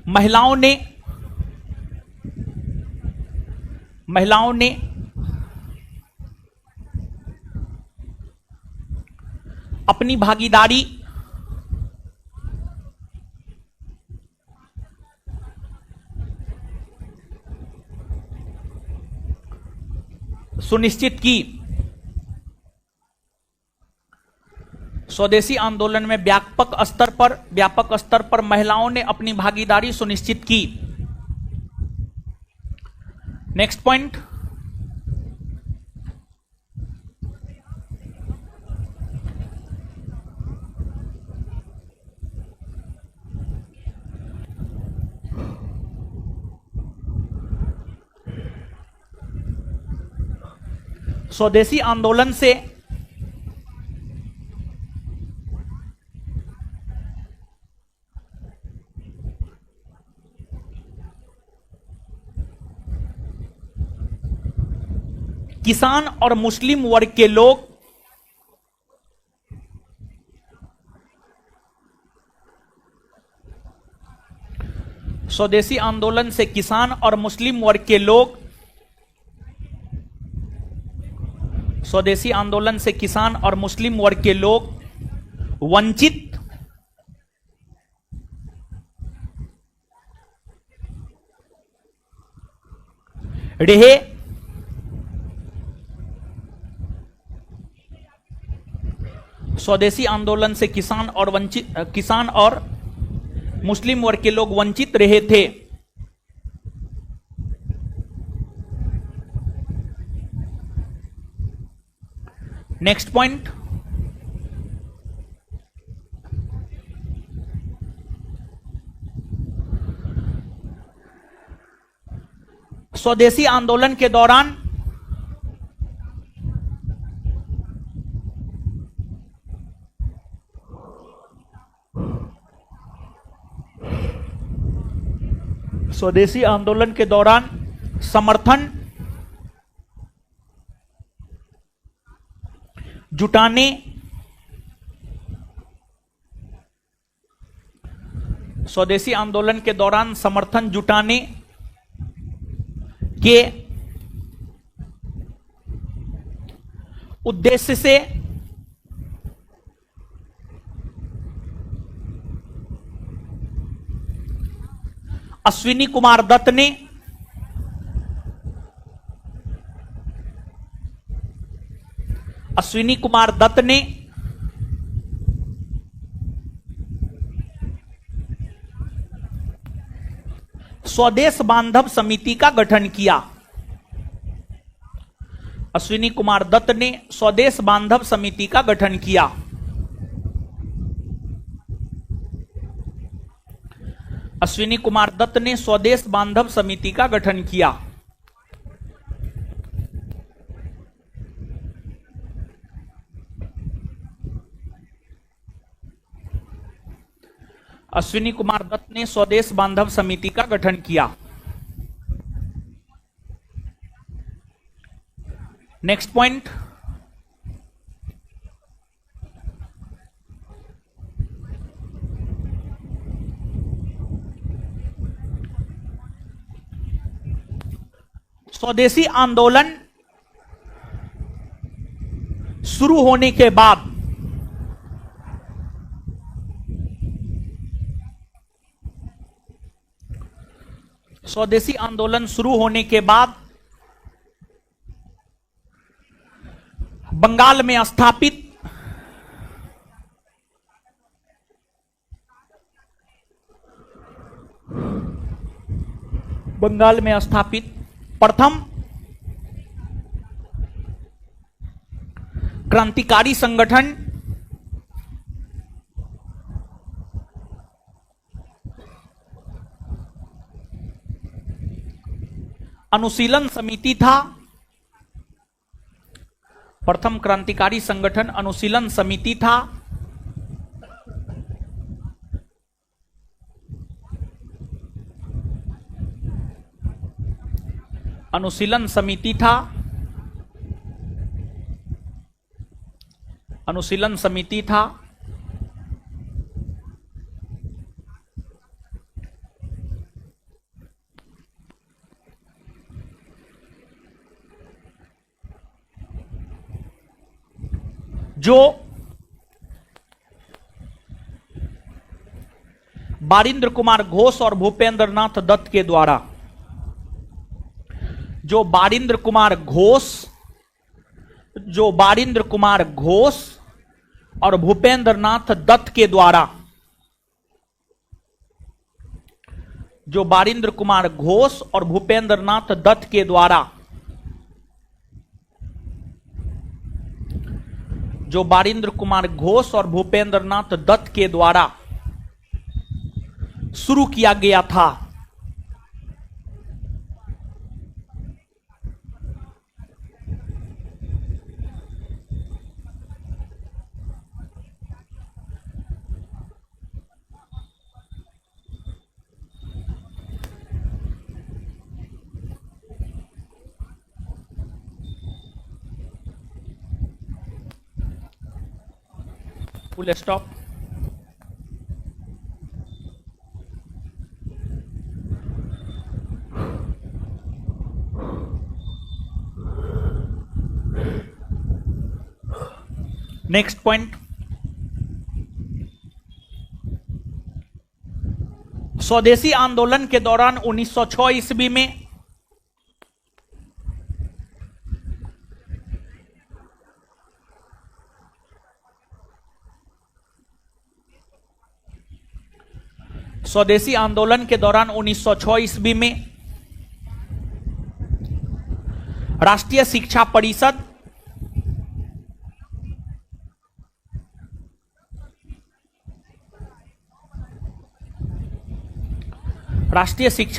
महिलाओं ने अपनी भागीदारी सुनिश्चित की। स्वदेशी आंदोलन में व्यापक स्तर पर महिलाओं ने अपनी भागीदारी सुनिश्चित की। नेक्स्ट पॉइंट, स्वदेशी आंदोलन से किसान और मुस्लिम वर्ग के लोग स्वदेशी आंदोलन से किसान और मुस्लिम वर्ग के लोग स्वदेशी आंदोलन से किसान और मुस्लिम वर्ग के लोग वंचित रहे। स्वदेशी आंदोलन से किसान और मुस्लिम वर्ग के लोग वंचित रहे थे। नेक्स्ट पॉइंट, स्वदेशी आंदोलन के दौरान स्वदेशी आंदोलन के दौरान समर्थन जुटाने स्वदेशी आंदोलन के दौरान समर्थन जुटाने के उद्देश्य से अश्विनी कुमार दत्त ने स्वदेश बांधव समिति का गठन किया? अश्विनी कुमार दत्त ने स्वदेश बांधव समिति का गठन किया। अश्विनी कुमार दत्त ने स्वदेश बांधव समिति का गठन किया। अश्विनी कुमार दत्त ने स्वदेश बांधव समिति का गठन किया। नेक्स्ट पॉइंट, स्वदेशी आंदोलन शुरू होने के बाद स्वदेशी आंदोलन शुरू होने के बाद बंगाल में स्थापित प्रथम क्रांतिकारी संगठन अनुशीलन समिति था। प्रथम क्रांतिकारी संगठन अनुशीलन समिति था। अनुशीलन समिति था। अनुशीलन समिति था। जो बारिंद्र कुमार घोष और भूपेंद्र नाथ दत्त के द्वारा जो बारिंद्र कुमार घोष और भूपेंद्र नाथ दत्त के द्वारा जो बारिंद्र कुमार घोष और भूपेंद्र नाथ दत्त के द्वारा जो बारिंद्र कुमार घोष और भूपेंद्र नाथ दत्त के द्वारा शुरू किया गया था। Full stop. नेक्स्ट पॉइंट, स्वदेशी आंदोलन के दौरान 1906 ईस्वी में स्वदेशी आंदोलन के दौरान 1906 ईस्वी में राष्ट्रीय शिक्षा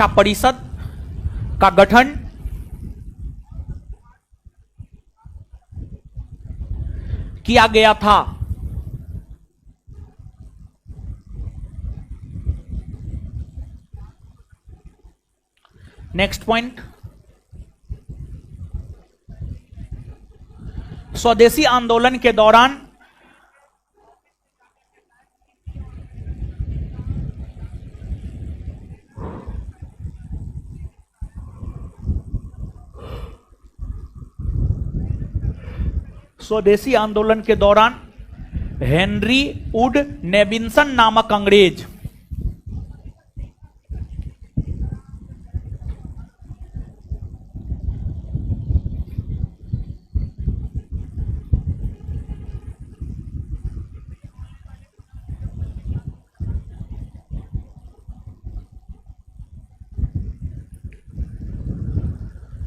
परिषद का गठन किया गया था। नेक्स्ट पॉइंट, स्वदेशी आंदोलन के दौरान हेनरी वुड नेविंसन नामक अंग्रेज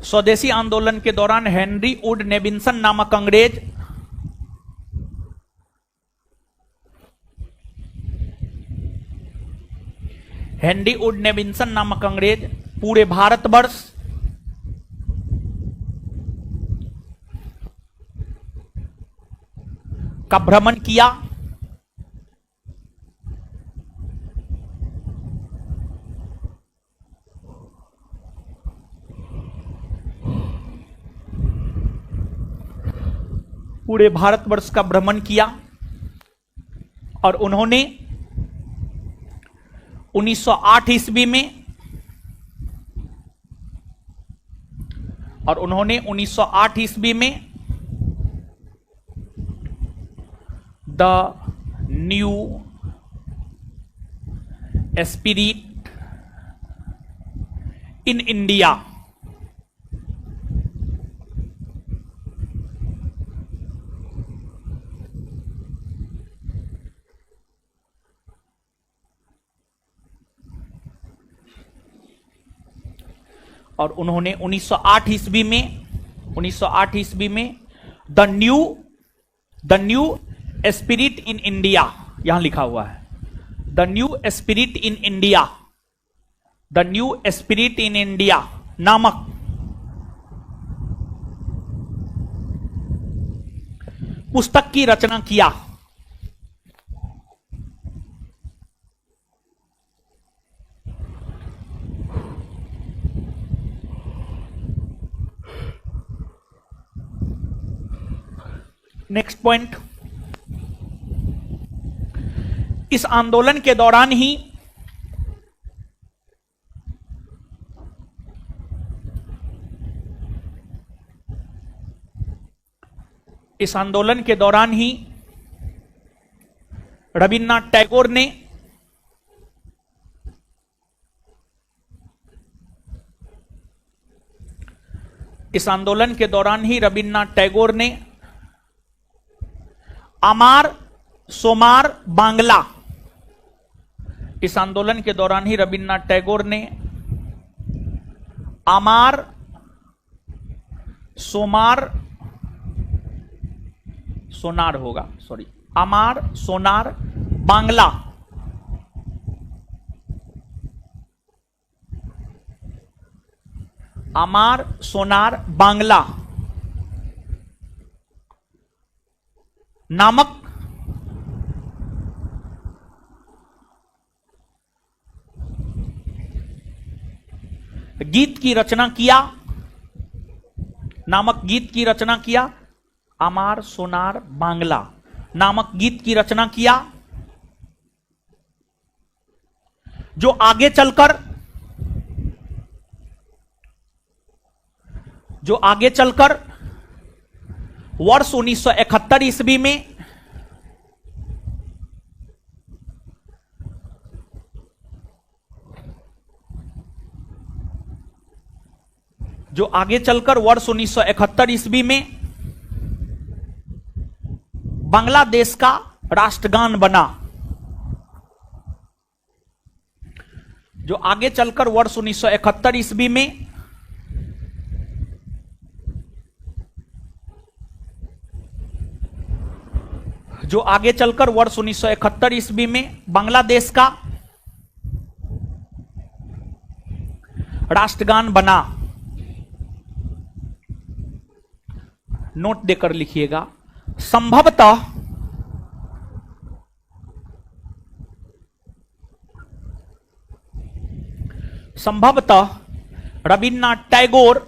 स्वदेशी आंदोलन के दौरान हेनरी वुड नेविंसन नामक अंग्रेज हेनरी वुड नेविंसन नामक अंग्रेज पूरे भारतवर्ष का भ्रमण किया। पूरे भारतवर्ष का भ्रमण किया और उन्होंने 1908 ईस्वी में the new spirit in India और उन्होंने 1908 ईस्वी में the new spirit in India, यहां लिखा हुआ है the new spirit in India नामक पुस्तक की रचना किया। नेक्स्ट पॉइंट, इस आंदोलन के दौरान ही रविन्द्रनाथ टैगोर ने अमार सोमार बांग्ला, इस आंदोलन के दौरान ही रविन्द्रनाथ टैगोर ने अमार सोनार बांग्ला नामक गीत की रचना किया। अमार सोनार बांग्ला नामक गीत की रचना किया, जो आगे चलकर वर्ष 1971 ईस्वी में बांग्लादेश का राष्ट्रगान बना। जो आगे चलकर वर्ष 1971 ईस्वी में बांग्लादेश का राष्ट्रगान बना। नोट देकर लिखिएगा, संभवतः रविन्द्रनाथ टैगोर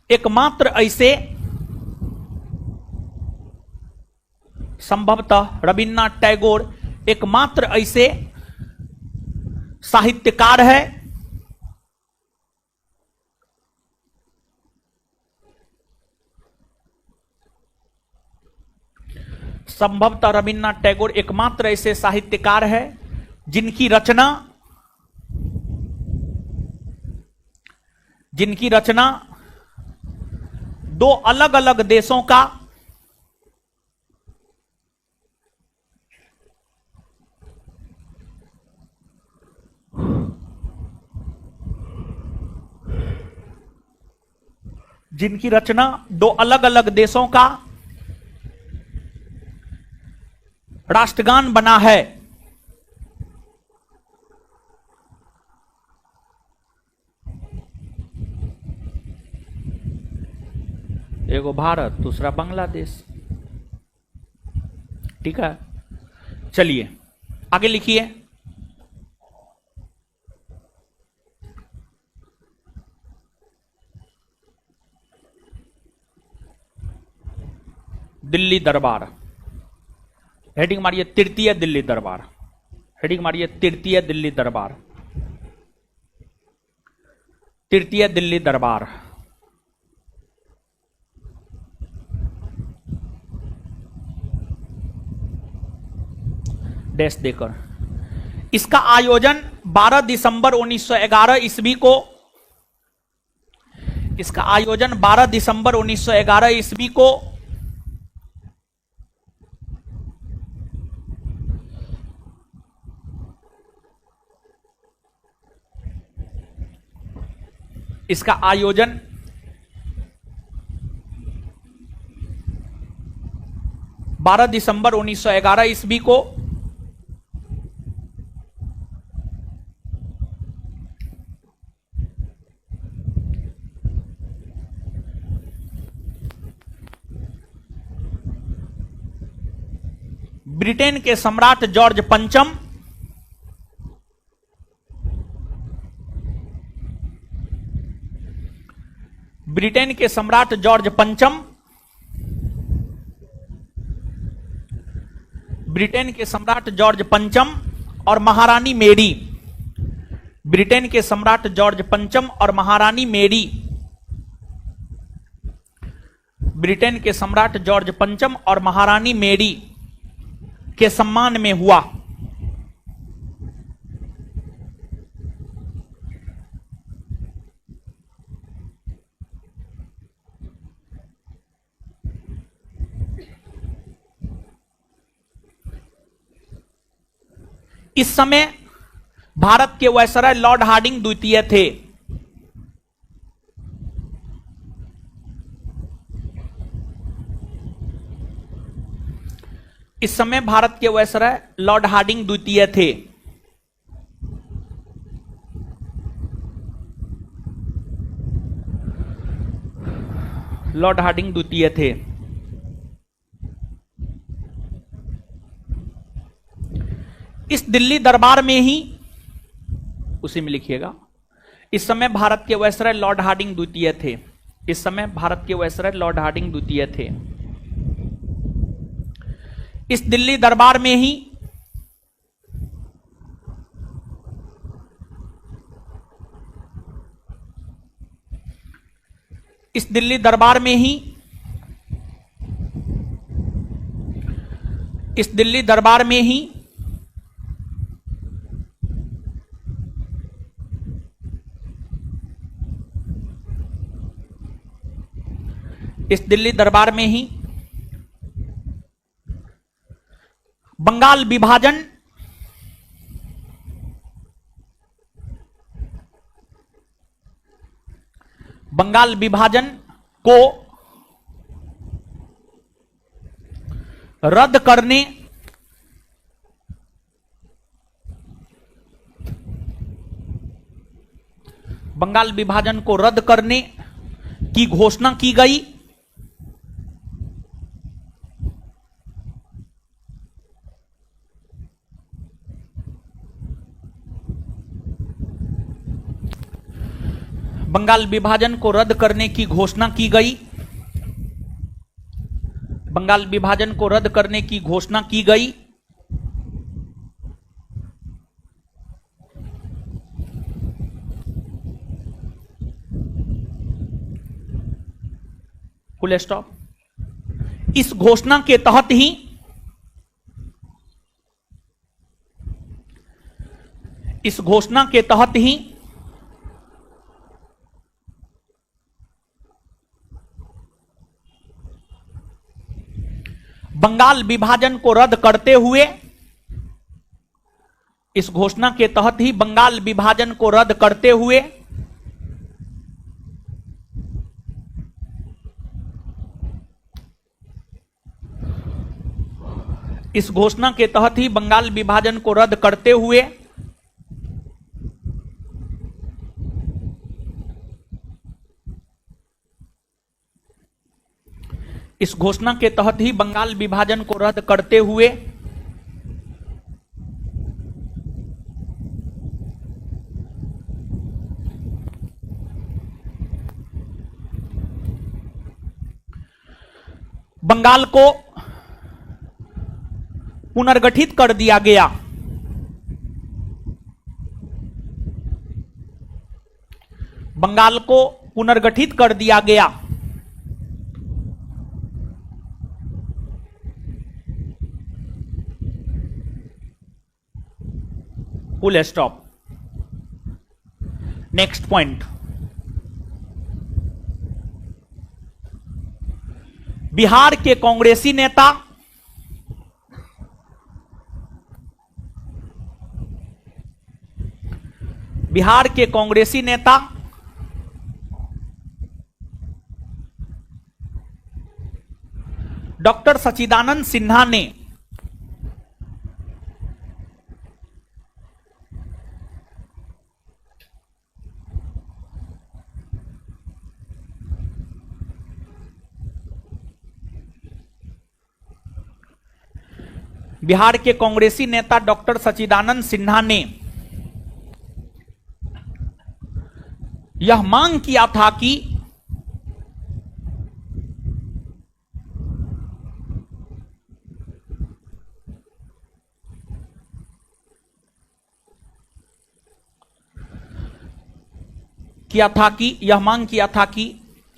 एकमात्र ऐसे साहित्यकार है जिनकी रचना दो अलग अलग देशों का जिनकी रचना दो अलग अलग देशों का राष्ट्रगान बना है। एगो भारत, दूसरा बांग्लादेश। ठीक है, चलिए आगे लिखिए। दिल्ली दरबार, हेडिंग मारिए तृतीय दिल्ली दरबार, हेडिंग मारिए तृतीय दिल्ली दरबार, तृतीय दिल्ली दरबार। डैश देकर इसका आयोजन 12 दिसंबर 1911 ईस्वी को, इसका आयोजन 12 दिसंबर 1911 ईस्वी को इसका आयोजन 12 दिसंबर 1911 ईस्वी को ब्रिटेन के सम्राट जॉर्ज पंचम, ब्रिटेन के सम्राट जॉर्ज पंचम, ब्रिटेन के सम्राट जॉर्ज पंचम और महारानी मेरी, ब्रिटेन के सम्राट जॉर्ज पंचम और महारानी मेरी, ब्रिटेन के सम्राट जॉर्ज पंचम और महारानी मेरी के सम्मान में हुआ। इस समय भारत के वायसराय लॉर्ड हार्डिंग द्वितीय थे। इस समय भारत के वायसराय लॉर्ड हार्डिंग द्वितीय थे। लॉर्ड हार्डिंग द्वितीय थे। इस दिल्ली दरबार में ही, उसी में लिखिएगा, इस समय भारत के वायसराय लॉर्ड हार्डिंग द्वितीय थे। इस समय भारत के वायसराय लॉर्ड हार्डिंग द्वितीय थे। इस दिल्ली दरबार में ही इस दिल्ली दरबार में ही इस दिल्ली दरबार में ही इस दिल्ली दरबार में ही बंगाल विभाजन को रद्द करने बंगाल विभाजन को रद्द करने की घोषणा की गई। बंगाल विभाजन को रद्द करने की घोषणा की गई। बंगाल विभाजन को रद्द करने की घोषणा की गई। Full stop. इस घोषणा के तहत ही इस घोषणा के तहत ही बंगाल विभाजन को रद्द करते हुए, इस घोषणा के तहत ही बंगाल विभाजन को रद्द करते हुए इस घोषणा के तहत ही बंगाल विभाजन को रद्द करते हुए इस घोषणा के तहत ही बंगाल विभाजन को रद्द करते हुए बंगाल को पुनर्गठित कर दिया गया। बंगाल को पुनर्गठित कर दिया गया। Full stop. Next point, Bihar के कांग्रेसी नेता डॉक्टर सच्चिदानंद सिन्हा ने बिहार के कांग्रेसी नेता डॉक्टर सच्चिदानंद सिन्हा ने यह मांग किया था कि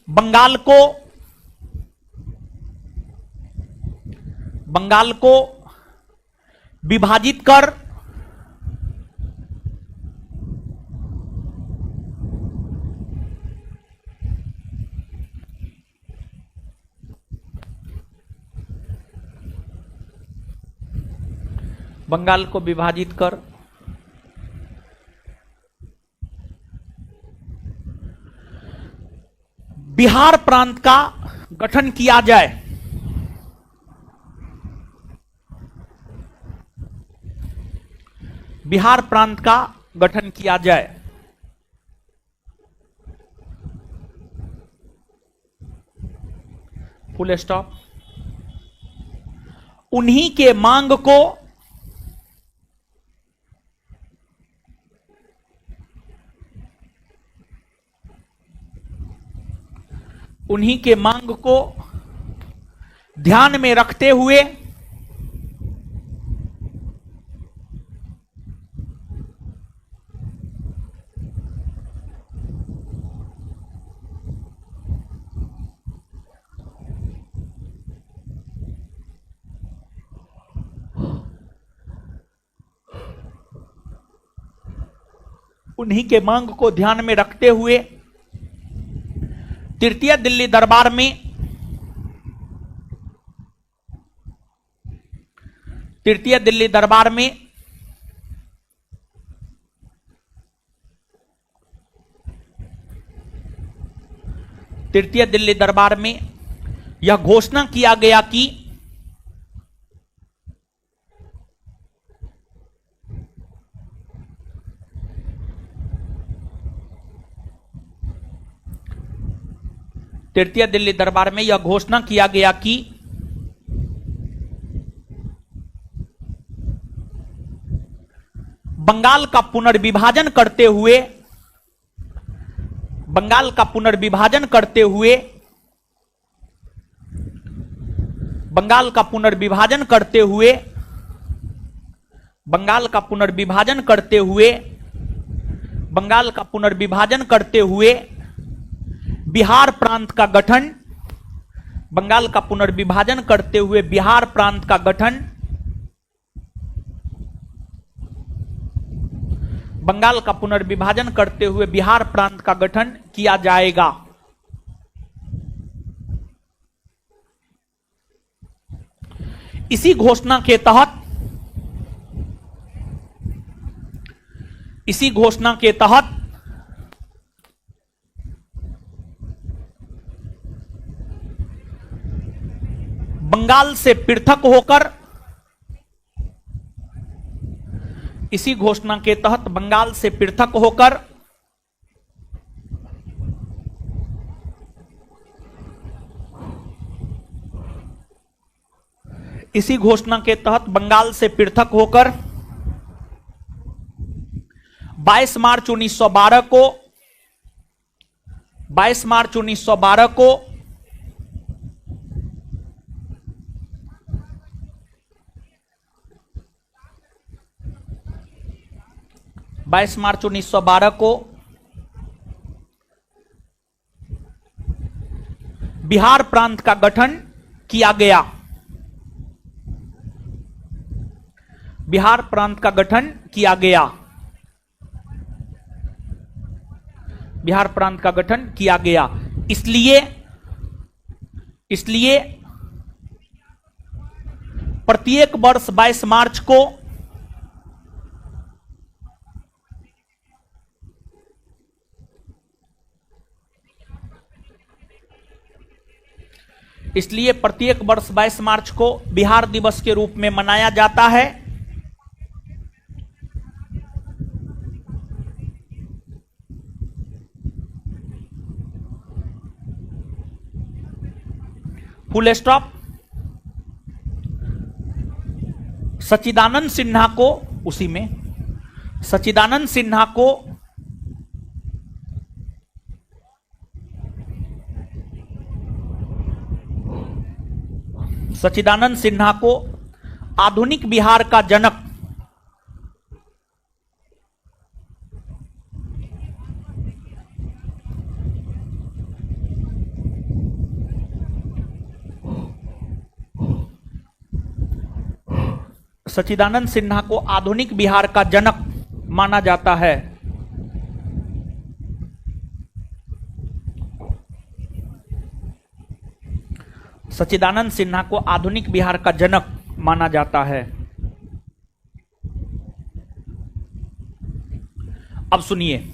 बंगाल को विभाजित कर बिहार प्रांत का गठन किया जाए। बिहार प्रांत का गठन किया जाए। Full stop. उन्हीं के मांग को ध्यान में रखते हुए तृतीय दिल्ली दरबार में यह घोषणा किया गया कि बंगाल का पुनर्विभाजन करते हुए बंगाल का पुनर्विभाजन करते हुए बिहार प्रांत का गठन बंगाल का पुनर्विभाजन करते हुए बिहार प्रांत का गठन बंगाल का पुनर्विभाजन करते हुए बिहार प्रांत का गठन किया जाएगा। इसी घोषणा के तहत बंगाल से पृथक होकर इसी घोषणा के तहत बंगाल से पृथक होकर इसी घोषणा के तहत बंगाल से पृथक होकर 22 मार्च 1912 को 22 मार्च 1912 को बिहार प्रांत का गठन किया गया। बिहार प्रांत का गठन किया गया। बिहार प्रांत का गठन किया गया। इसलिए प्रत्येक वर्ष 22 मार्च को इसलिए प्रत्येक वर्ष 22 मार्च को बिहार दिवस के रूप में मनाया जाता है। Full stop. सच्चिदानंद सिन्हा को उसी में सच्चिदानंद सिन्हा को आधुनिक बिहार का जनक सच्चिदानंद सिन्हा को आधुनिक बिहार का जनक माना जाता है। सच्चिदानंद सिन्हा को आधुनिक बिहार का जनक माना जाता है। अब सुनिए,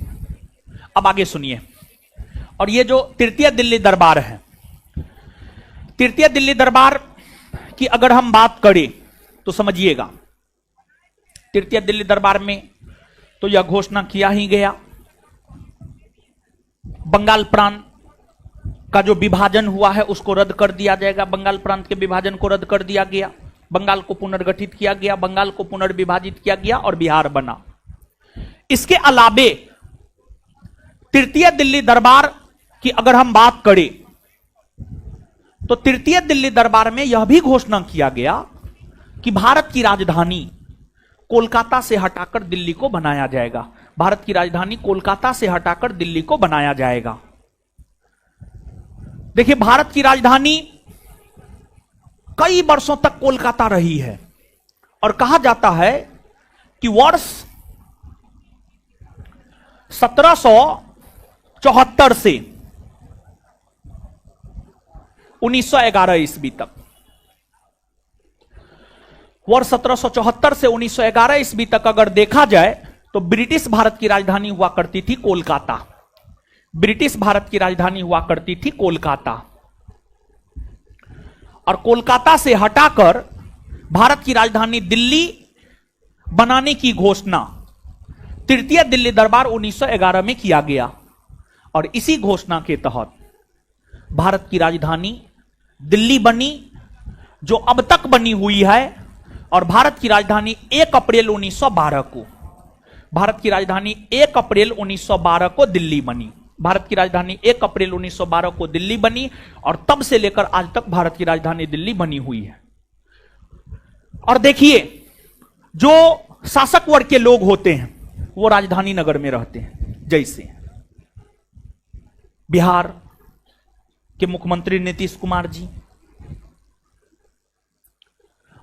अब आगे सुनिए। और ये जो तृतीय दिल्ली दरबार है, तृतीय दिल्ली दरबार की अगर हम बात करें तो समझिएगा, तृतीय दिल्ली दरबार में तो यह घोषणा किया ही गया, बंगाल प्रांत का जो विभाजन हुआ है उसको रद्द कर दिया जाएगा। बंगाल प्रांत के विभाजन को रद्द कर दिया गया, बंगाल को पुनर्गठित किया गया, बंगाल को पुनर्विभाजित किया गया और बिहार बना। इसके अलावे तृतीय दिल्ली दरबार की अगर हम बात करें तो तृतीय दिल्ली दरबार में यह भी घोषणा किया गया कि भारत की राजधानी कोलकाता से हटाकर दिल्ली को बनाया जाएगा। भारत की राजधानी कोलकाता से हटाकर दिल्ली को बनाया जाएगा। देखिए, भारत की राजधानी कई वर्षों तक कोलकाता रही है और कहा जाता है कि वर्ष 1774 से 1911 ईस्वी तक, वर्ष 1774 से 1911 ईस्वी तक अगर देखा जाए तो ब्रिटिश भारत की राजधानी हुआ करती थी कोलकाता। ब्रिटिश भारत की राजधानी हुआ करती थी कोलकाता और कोलकाता से हटाकर भारत की राजधानी दिल्ली बनाने की घोषणा तृतीय दिल्ली दरबार 1911 में किया गया। और इसी घोषणा के तहत भारत की राजधानी दिल्ली बनी, जो अब तक बनी हुई है। और भारत की राजधानी 1 अप्रैल 1912 को, भारत की राजधानी 1 अप्रैल 1912 को दिल्ली बनी। भारत की राजधानी 1 अप्रैल 1912 को दिल्ली बनी और तब से लेकर आज तक भारत की राजधानी दिल्ली बनी हुई है। और देखिए, जो शासक वर्ग के लोग होते हैं वो राजधानी नगर में रहते हैं। जैसे बिहार के मुख्यमंत्री नीतीश कुमार जी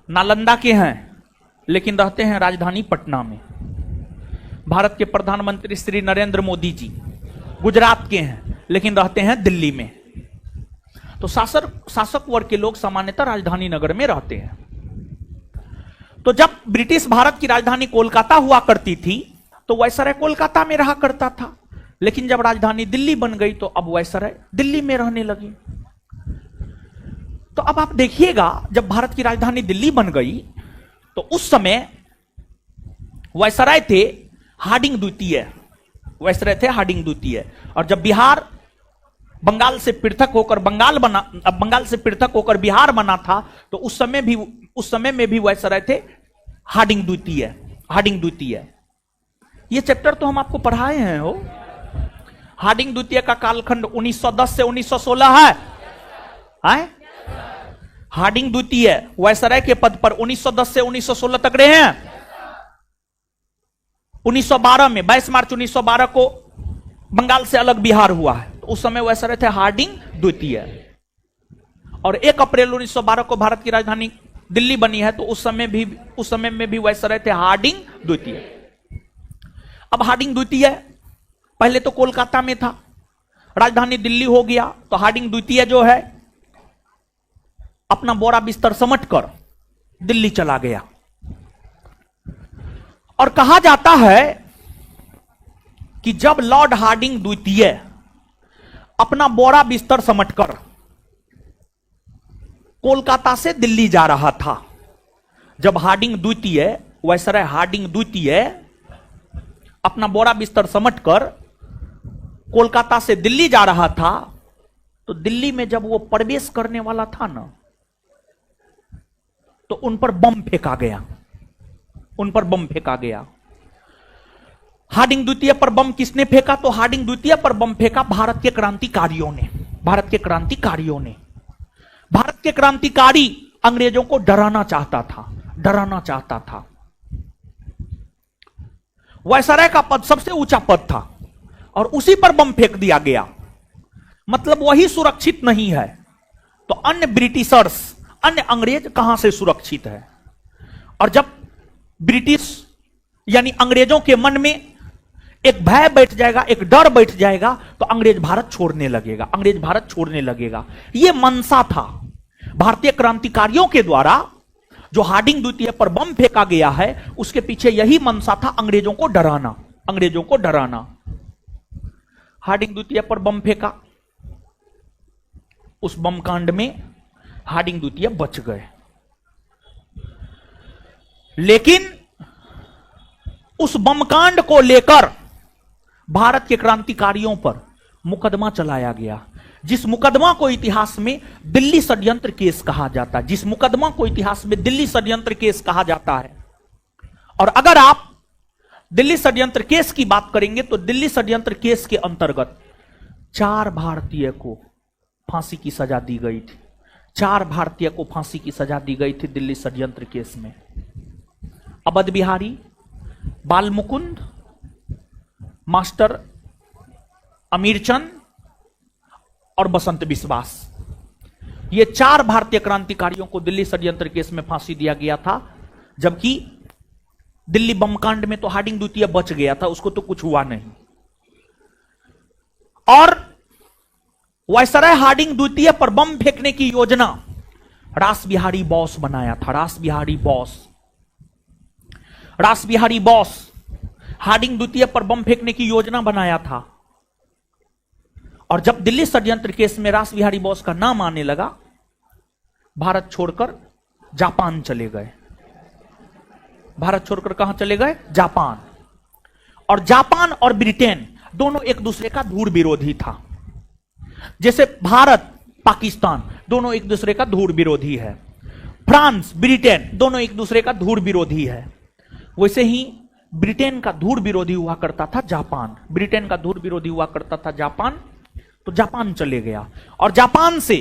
नालंदा के हैं लेकिन रहते हैं राजधानी पटना में। भारत के प्रधानमंत्री श्री नरेंद्र मोदी जी गुजरात के हैं लेकिन रहते हैं दिल्ली में। तो शासक वर्ग के लोग सामान्यतः राजधानी नगर में रहते हैं। तो जब ब्रिटिश भारत की राजधानी कोलकाता हुआ करती थी तो वायसराय कोलकाता में रहा करता था, लेकिन जब राजधानी दिल्ली बन गई तो अब वायसराय दिल्ली में रहने लगे। तो अब आप देखिएगा, जब भारत की राजधानी दिल्ली बन गई तो उस समय वायसराय थे हार्डिंग द्वितीय, वायसराय थे हार्डिंग द्वितीय। और जब बिहार बंगाल से पृथक होकर बंगाल से पृथक होकर बिहार बना था तो उस समय में भी वायसराय थे हार्डिंग द्वितीय। ये चैप्टर तो हम आपको पढ़ाए हैं हो। हार्डिंग द्वितीय का कालखंड 1910 से 1916 है। हार्डिंग द्वितीय वायसराय के पद पर 1910 से 1916 तक रहे हैं। 1912 में 22 मार्च 1912 को बंगाल से अलग बिहार हुआ है, तो उस समय वायसराय थे हार्डिंग द्वितीय। और 1 अप्रैल 1912 को भारत की राजधानी दिल्ली बनी है, तो उस समय में भी वायसराय थे हार्डिंग द्वितीय। अब हार्डिंग द्वितीय पहले तो कोलकाता में था, राजधानी दिल्ली हो गया, तो हार्डिंग द्वितीय जो है अपना बोरा बिस्तर समेटकर दिल्ली चला गया। और कहा जाता है कि जब लॉर्ड हार्डिंग द्वितीय अपना बोरा बिस्तर समेटकर कोलकाता से दिल्ली जा रहा था, जब हार्डिंग द्वितीय वायसराय हार्डिंग द्वितीय अपना बोरा बिस्तर समेटकर कोलकाता से दिल्ली जा रहा था, तो दिल्ली में जब वो प्रवेश करने वाला था ना, तो उन पर बम फेंका गया। हार्डिंग द्वितीय पर बम किसने फेंका? तो हार्डिंग द्वितीय पर बम फेंका भारत के क्रांतिकारियों ने। भारत के क्रांतिकारी अंग्रेजों को डराना चाहता था। वायसराय का पद सबसे ऊंचा पद था और उसी पर बम फेंक दिया गया, मतलब वही सुरक्षित नहीं है, तो अन्य ब्रिटिशर्स, अन्य अंग्रेज कहां से सुरक्षित है? और जब ब्रिटिश यानी अंग्रेजों के मन में एक भय बैठ जाएगा, एक डर बैठ जाएगा, तो अंग्रेज भारत छोड़ने लगेगा। यह मनसा था भारतीय क्रांतिकारियों के द्वारा। जो हार्डिंग द्वितीय पर बम फेंका गया है, उसके पीछे यही मनसा था, अंग्रेजों को डराना। हार्डिंग द्वितीय पर बम फेंका, उस बम कांड में हार्डिंग द्वितीय बच गए, लेकिन उस बम कांड को लेकर भारत के क्रांतिकारियों पर मुकदमा चलाया गया, जिस मुकदमा को इतिहास में दिल्ली षड्यंत्र केस कहा जाता है। और अगर आप दिल्ली षड्यंत्र केस की बात करेंगे तो दिल्ली षड्यंत्र केस के अंतर्गत 4 भारतीय को फांसी की सजा दी गई थी। 4 भारतीय को फांसी की सजा दी गई थी दिल्ली षड्यंत्र केस में। अवध बिहारी, बाल मुकुंद, मास्टर अमीरचंद और बसंत बिस्वास, ये 4 भारतीय क्रांतिकारियों को दिल्ली षड्यंत्र केस में फांसी दिया गया था। जबकि दिल्ली बम कांड में तो हार्डिंग द्वितीय बच गया था, उसको तो कुछ हुआ नहीं। और वायसराय हार्डिंग द्वितीय पर बम फेंकने की योजना रास बिहारी बोस बनाया था। रास बिहारी बोस हार्डिंग द्वितीय पर बम फेंकने की योजना बनाया था। और जब दिल्ली षड्यंत्र केस में रास बिहारी बोस का नाम आने लगा, भारत छोड़कर जापान चले गए। कहां चले गए? जापान। और जापान और ब्रिटेन दोनों एक दूसरे का धूर विरोधी था। जैसे भारत पाकिस्तान दोनों एक दूसरे का धूर विरोधी है, फ्रांस ब्रिटेन दोनों एक दूसरे का धूर विरोधी है, वैसे ही ब्रिटेन का धूर विरोधी हुआ करता था जापान। तो जापान चले गया और जापान से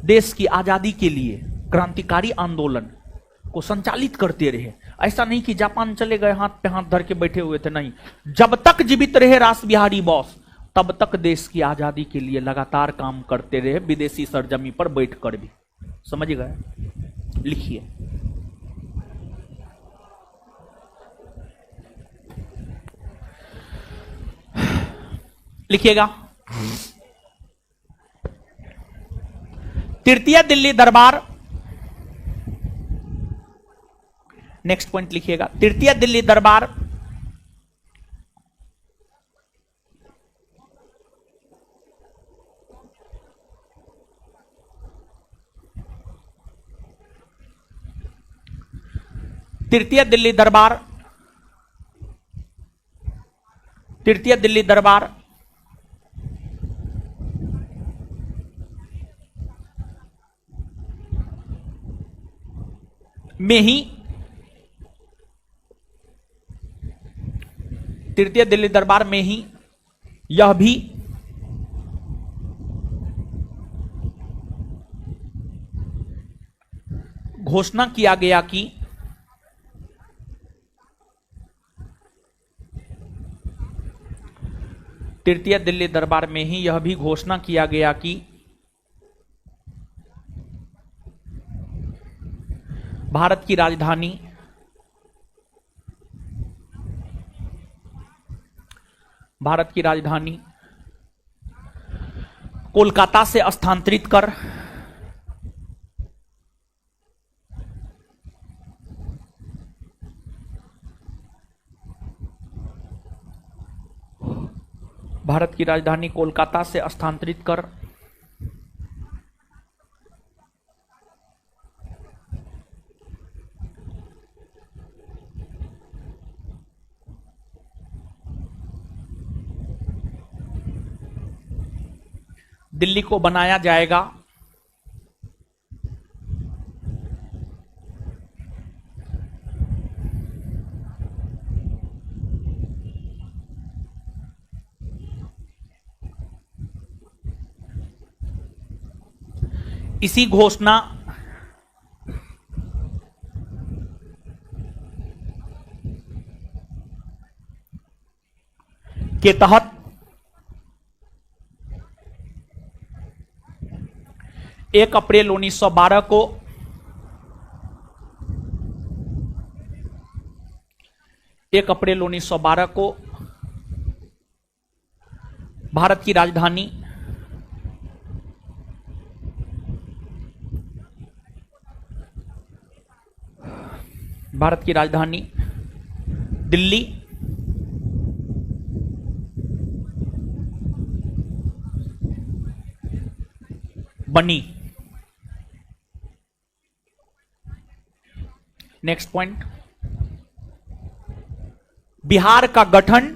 देश की आजादी के लिए क्रांतिकारी आंदोलन को संचालित करते रहे। ऐसा नहीं कि जापान चले गए हाथ पे हाथ धर के बैठे हुए थे, नहीं। जब तक जीवित रहे रास बिहारी बोस, तब तक देश की आजादी के लिए लगातार काम करते रहे, विदेशी सरजमी पर बैठकर भी। समझ गए? लिखिए, लिखिएगा। तृतीय दिल्ली दरबार नेक्स्ट पॉइंट लिखिएगा, तृतीय दिल्ली दरबार तृतीय दिल्ली दरबार में ही तृतीय दिल्ली दरबार में ही यह भी घोषणा किया गया कि तृतीय दिल्ली दरबार में ही यह भी घोषणा किया गया कि भारत की राजधानी कोलकाता से स्थानांतरित कर दिल्ली को बनाया जाएगा इसी घोषणा के तहत 1 अप्रैल 1912 को भारत की राजधानी दिल्ली बनी। नेक्स्ट पॉइंट, बिहार का गठन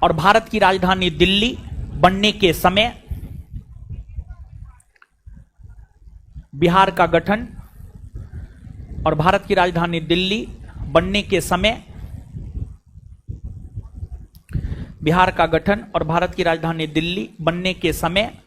और भारत की राजधानी दिल्ली बनने के समय बिहार का गठन और भारत की राजधानी दिल्ली बनने के समय बिहार का गठन और भारत की राजधानी दिल्ली बनने के समय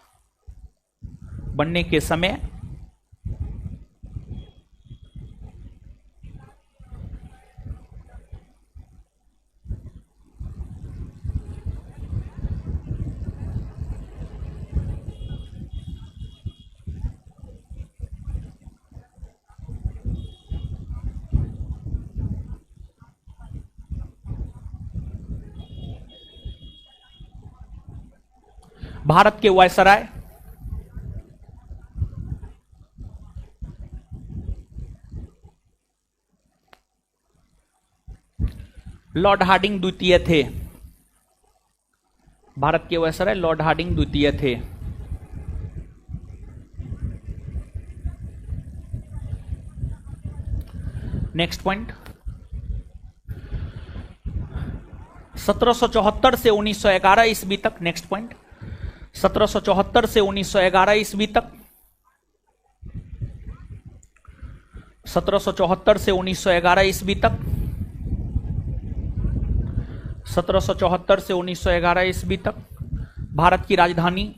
भारत के वायसराय लॉर्ड हार्डिंग द्वितीय थे। भारत के वायसराय लॉर्ड हार्डिंग द्वितीय थे। नेक्स्ट पॉइंट, 1774 से 1911 ईस्वी तक। नेक्स्ट पॉइंट, 1774 से 1911 ईस्वी तक 1774 से 1911 ईस्वी तक 1774 से 1911 ईस्वी तक भारत की राजधानी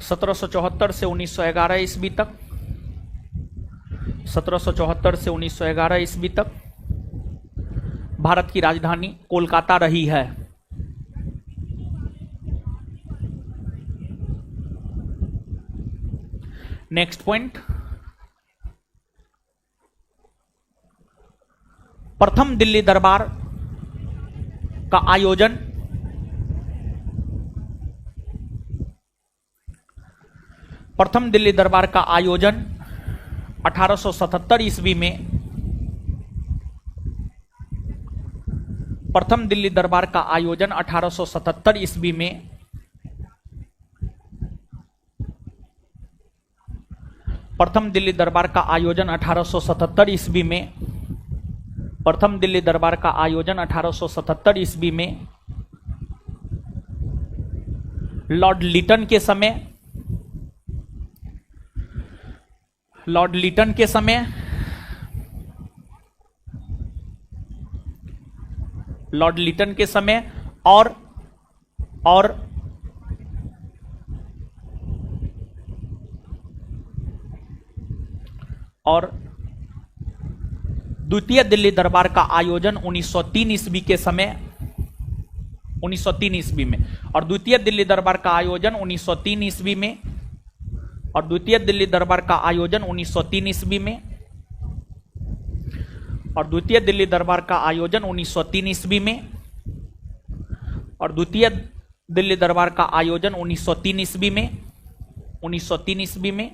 सत्रह सौ चौहत्तर से 1911 ईस्वी तक 1774 से 1911 ईस्वी तक भारत की राजधानी कोलकाता रही है। नेक्स्ट पॉइंट, प्रथम दिल्ली दरबार का आयोजन प्रथम दिल्ली दरबार का आयोजन 1877 ईस्वी में, प्रथम दिल्ली दरबार का आयोजन 1877 ईस्वी में प्रथम दिल्ली दरबार का आयोजन 1877 ईस्वी में प्रथम दिल्ली दरबार का आयोजन 1877 ईस्वी में लॉर्ड लिटन के समय लॉर्ड लिटन के समय लॉर्ड लिटन के समय और द्वितीय दिल्ली दरबार का आयोजन 1903 ईस्वी के समय 1903 ईस्वी में और द्वितीय दिल्ली दरबार का आयोजन 1903 ईस्वी में और द्वितीय दिल्ली दरबार का आयोजन 1903 ईस्वी में और द्वितीय दिल्ली दरबार का आयोजन 1903 ईस्वी में और द्वितीय दिल्ली दरबार का आयोजन 1903 ईस्वी में 1903 ईस्वी में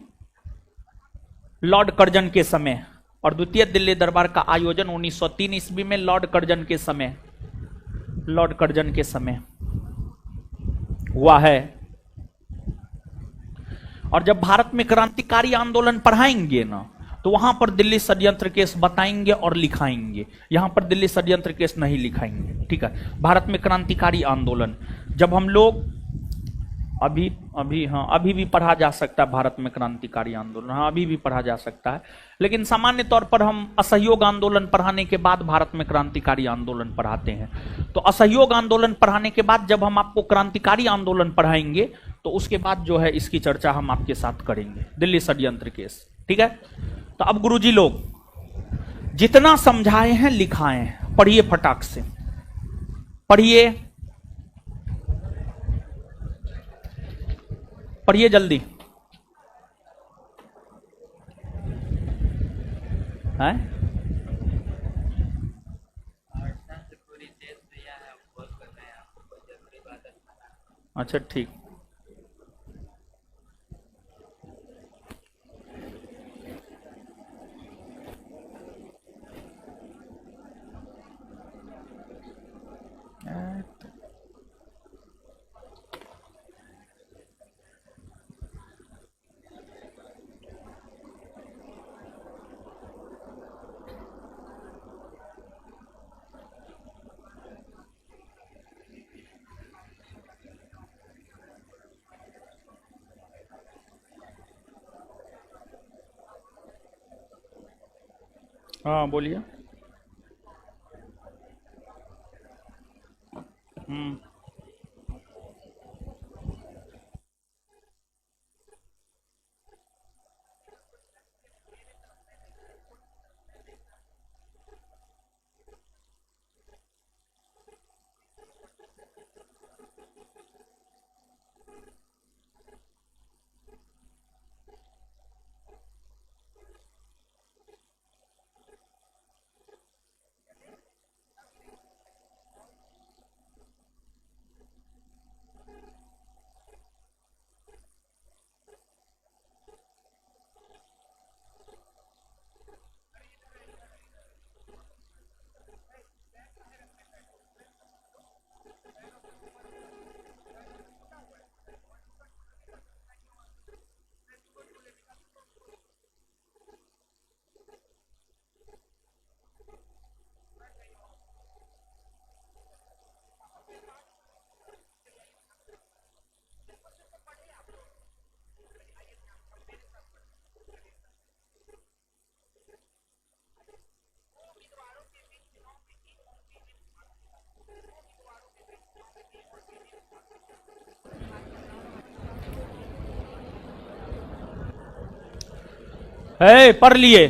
लॉर्ड कर्जन के समय और द्वितीय दिल्ली दरबार का आयोजन 1903 ईस्वी में लॉर्ड कर्जन के समय हुआ है। और जब भारत में क्रांतिकारी आंदोलन पढ़ाएंगे ना तो वहां पर दिल्ली षड्यंत्र केस बताएंगे और लिखाएंगे, यहां पर दिल्ली षड्यंत्र केस नहीं लिखाएंगे। ठीक है, भारत में क्रांतिकारी आंदोलन जब हम लोग अभी भी पढ़ा जा सकता है, भारत में क्रांतिकारी आंदोलन हाँ अभी भी पढ़ा जा सकता है, लेकिन सामान्य तौर पर हम असहयोग आंदोलन पढ़ाने के बाद भारत में क्रांतिकारी आंदोलन पढ़ाते हैं। तो असहयोग आंदोलन पढ़ाने के बाद जब हम आपको क्रांतिकारी आंदोलन पढ़ाएंगे तो उसके बाद जो है इसकी चर्चा हम आपके साथ करेंगे, दिल्ली षड्यंत्र केस। ठीक है, तो अब गुरुजी लोग जितना समझाए हैं लिखाए हैं, पढ़िए फटाक से पढ़िए जल्दी है। अच्छा ठीक, हाँ बोलिए। है पढ़ लिए,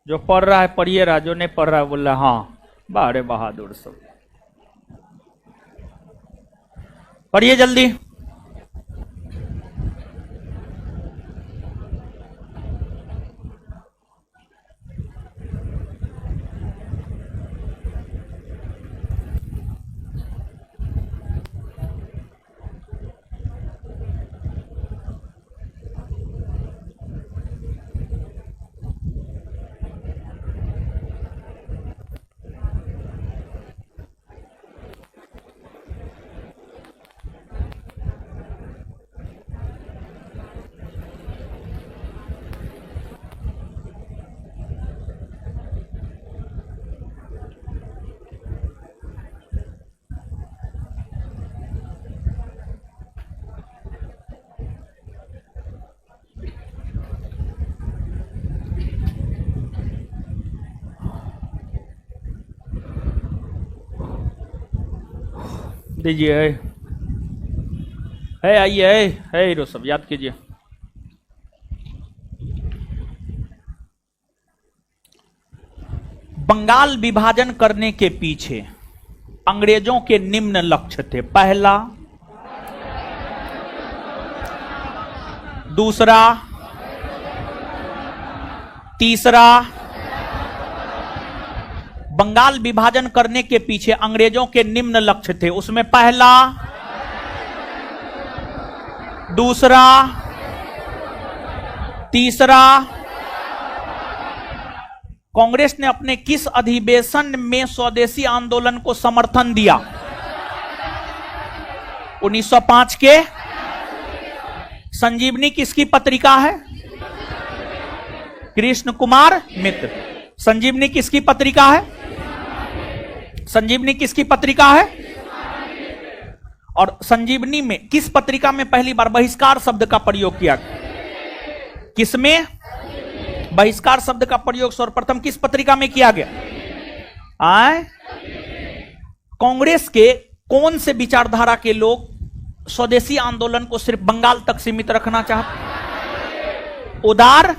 जो पढ़ रहा है पढ़िए रहा, जो नहीं पढ़ रहा है बोल रहा हाँ बारे बहादुर सब। पढ़िए जल्दी। दीजिए। है आइए, है हीरो सब याद कीजिए। बंगाल विभाजन करने के पीछे अंग्रेजों के निम्न लक्ष्य थे। पहला, दूसरा, तीसरा। बंगाल विभाजन करने के पीछे अंग्रेजों के निम्न लक्ष्य थे। उसमें पहला, दूसरा, तीसरा। कांग्रेस ने अपने किस अधिवेशन में स्वदेशी आंदोलन को समर्थन दिया? 1905 के। संजीवनी किसकी पत्रिका है? कृष्ण कुमार मित्र। संजीवनी किसकी पत्रिका है? संजीवनी किसकी पत्रिका है? और संजीवनी में किस पत्रिका में पहली बार बहिष्कार शब्द का प्रयोग किया? किसमें बहिष्कार शब्द का प्रयोग सर्वप्रथम किस पत्रिका में किया गया? कांग्रेस के कौन से विचारधारा के लोग स्वदेशी आंदोलन को सिर्फ बंगाल तक सीमित रखना चाहते? उदार।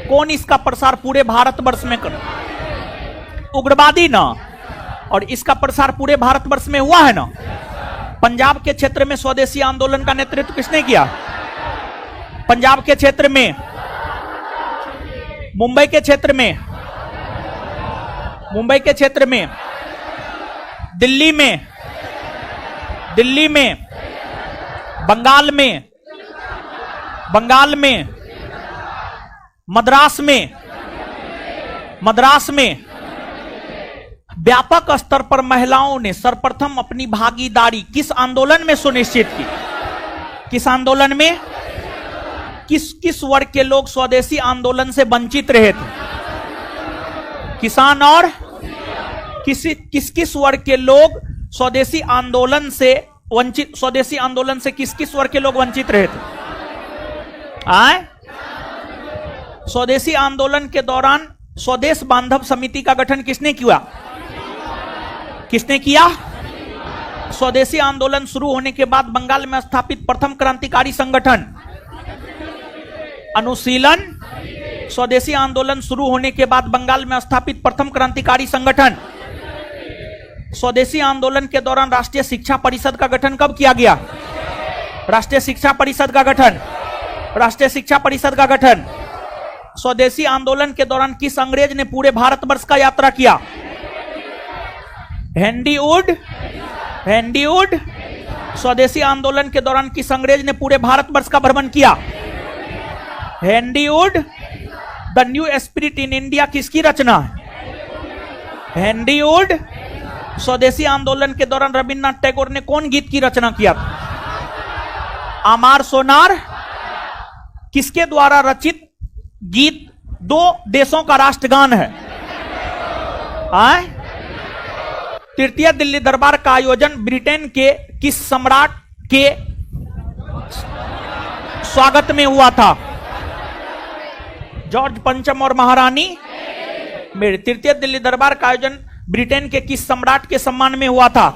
कौन इसका प्रसार पूरे भारतवर्ष में कर? उग्रवादी ना। और इसका प्रसार पूरे भारतवर्ष में हुआ है ना। पंजाब के क्षेत्र में स्वदेशी आंदोलन का नेतृत्व किसने किया? पंजाब के क्षेत्र में, मुंबई के क्षेत्र में, मुंबई के क्षेत्र में, दिल्ली में, दिल्ली में, बंगाल में, बंगाल में, मद्रास में, मद्रास में। व्यापक स्तर पर महिलाओं ने सर्वप्रथम अपनी भागीदारी किस आंदोलन में सुनिश्चित की? किस आंदोलन में? किस वर्ग के लोग स्वदेशी आंदोलन से वंचित रहे थे? किसान। और किस वर्ग के लोग स्वदेशी आंदोलन से वंचित, स्वदेशी आंदोलन से किस वर्ग के लोग वंचित रहे थे? स्वदेशी आंदोलन के दौरान स्वदेश बांधव समिति का गठन किसने किया? किसने किया? स्वदेशी आंदोलन शुरू होने के बाद बंगाल में स्थापित प्रथम क्रांतिकारी संगठन अनुशीलन। स्वदेशी आंदोलन शुरू होने के बाद बंगाल में स्थापित प्रथम क्रांतिकारी संगठन। स्वदेशी आंदोलन के दौरान राष्ट्रीय शिक्षा परिषद का गठन कब किया गया? राष्ट्रीय शिक्षा परिषद का गठन, राष्ट्रीय शिक्षा परिषद का गठन। स्वदेशी आंदोलन के दौरान किस अंग्रेज ने पूरे भारतवर्ष का यात्रा किया? Henry would. Henry would. स्वदेशी आंदोलन के दौरान किस अंग्रेज ने पूरे भारतवर्ष का भ्रमण किया? Henry would. The new spirit in India किसकी रचना है? Henry would. स्वदेशी आंदोलन के दौरान रविन्द्रनाथ टैगोर ने कौन गीत की रचना किया था? आमार सोनार। किसके द्वारा रचित गीत दो देशों का राष्ट्रगान है? तृतीय दिल्ली दरबार का आयोजन ब्रिटेन के किस सम्राट के स्वागत में हुआ था? जॉर्ज पंचम और महारानी मेरी। तृतीय दिल्ली दरबार का आयोजन ब्रिटेन के किस सम्राट के सम्मान में हुआ था?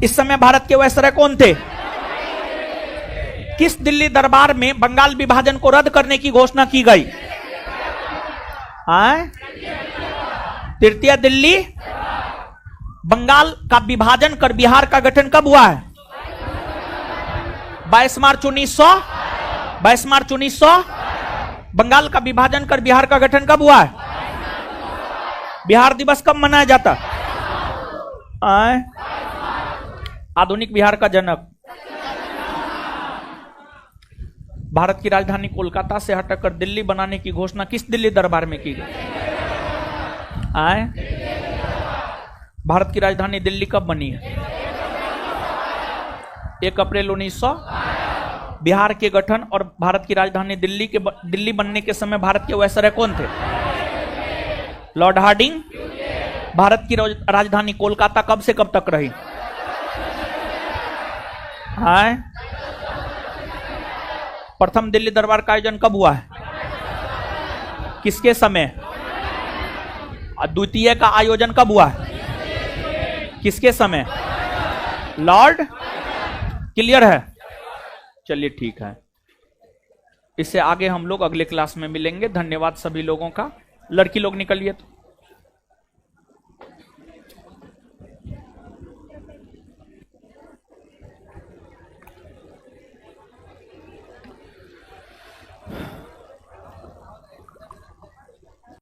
इस समय भारत के वायसराय कौन थे? किस दिल्ली दरबार में बंगाल विभाजन को रद्द करने की घोषणा की गई? तृतीय दिल्ली। बंगाल का विभाजन कर बिहार का गठन कब हुआ है? 22 मार्च 1900। 22 मार्च 1900। बंगाल का विभाजन कर बिहार का गठन कब हुआ है? बिहार दिवस कब मनाया जाता? आधुनिक बिहार का जनक। भारत की राजधानी कोलकाता से हटकर दिल्ली बनाने की घोषणा किस दिल्ली दरबार में की गई? भारत की राजधानी दिल्ली कब बनी है? 1 अप्रैल 1900। बिहार के गठन और भारत की राजधानी दिल्ली बनने के समय भारत के वायसराय कौन थे? Lord Hardinge. भारत की राजधानी कोलकाता कब से कब तक रही? प्रथम दिल्ली दरबार का आयोजन कब हुआ है? किसके समय? द्वितीय का आयोजन कब हुआ है? किसके समय? लॉर्ड। क्लियर है? चलिए ठीक है, इससे आगे हम लोग अगले क्लास में मिलेंगे। धन्यवाद सभी लोगों का। लड़की लोग निकलिए तो।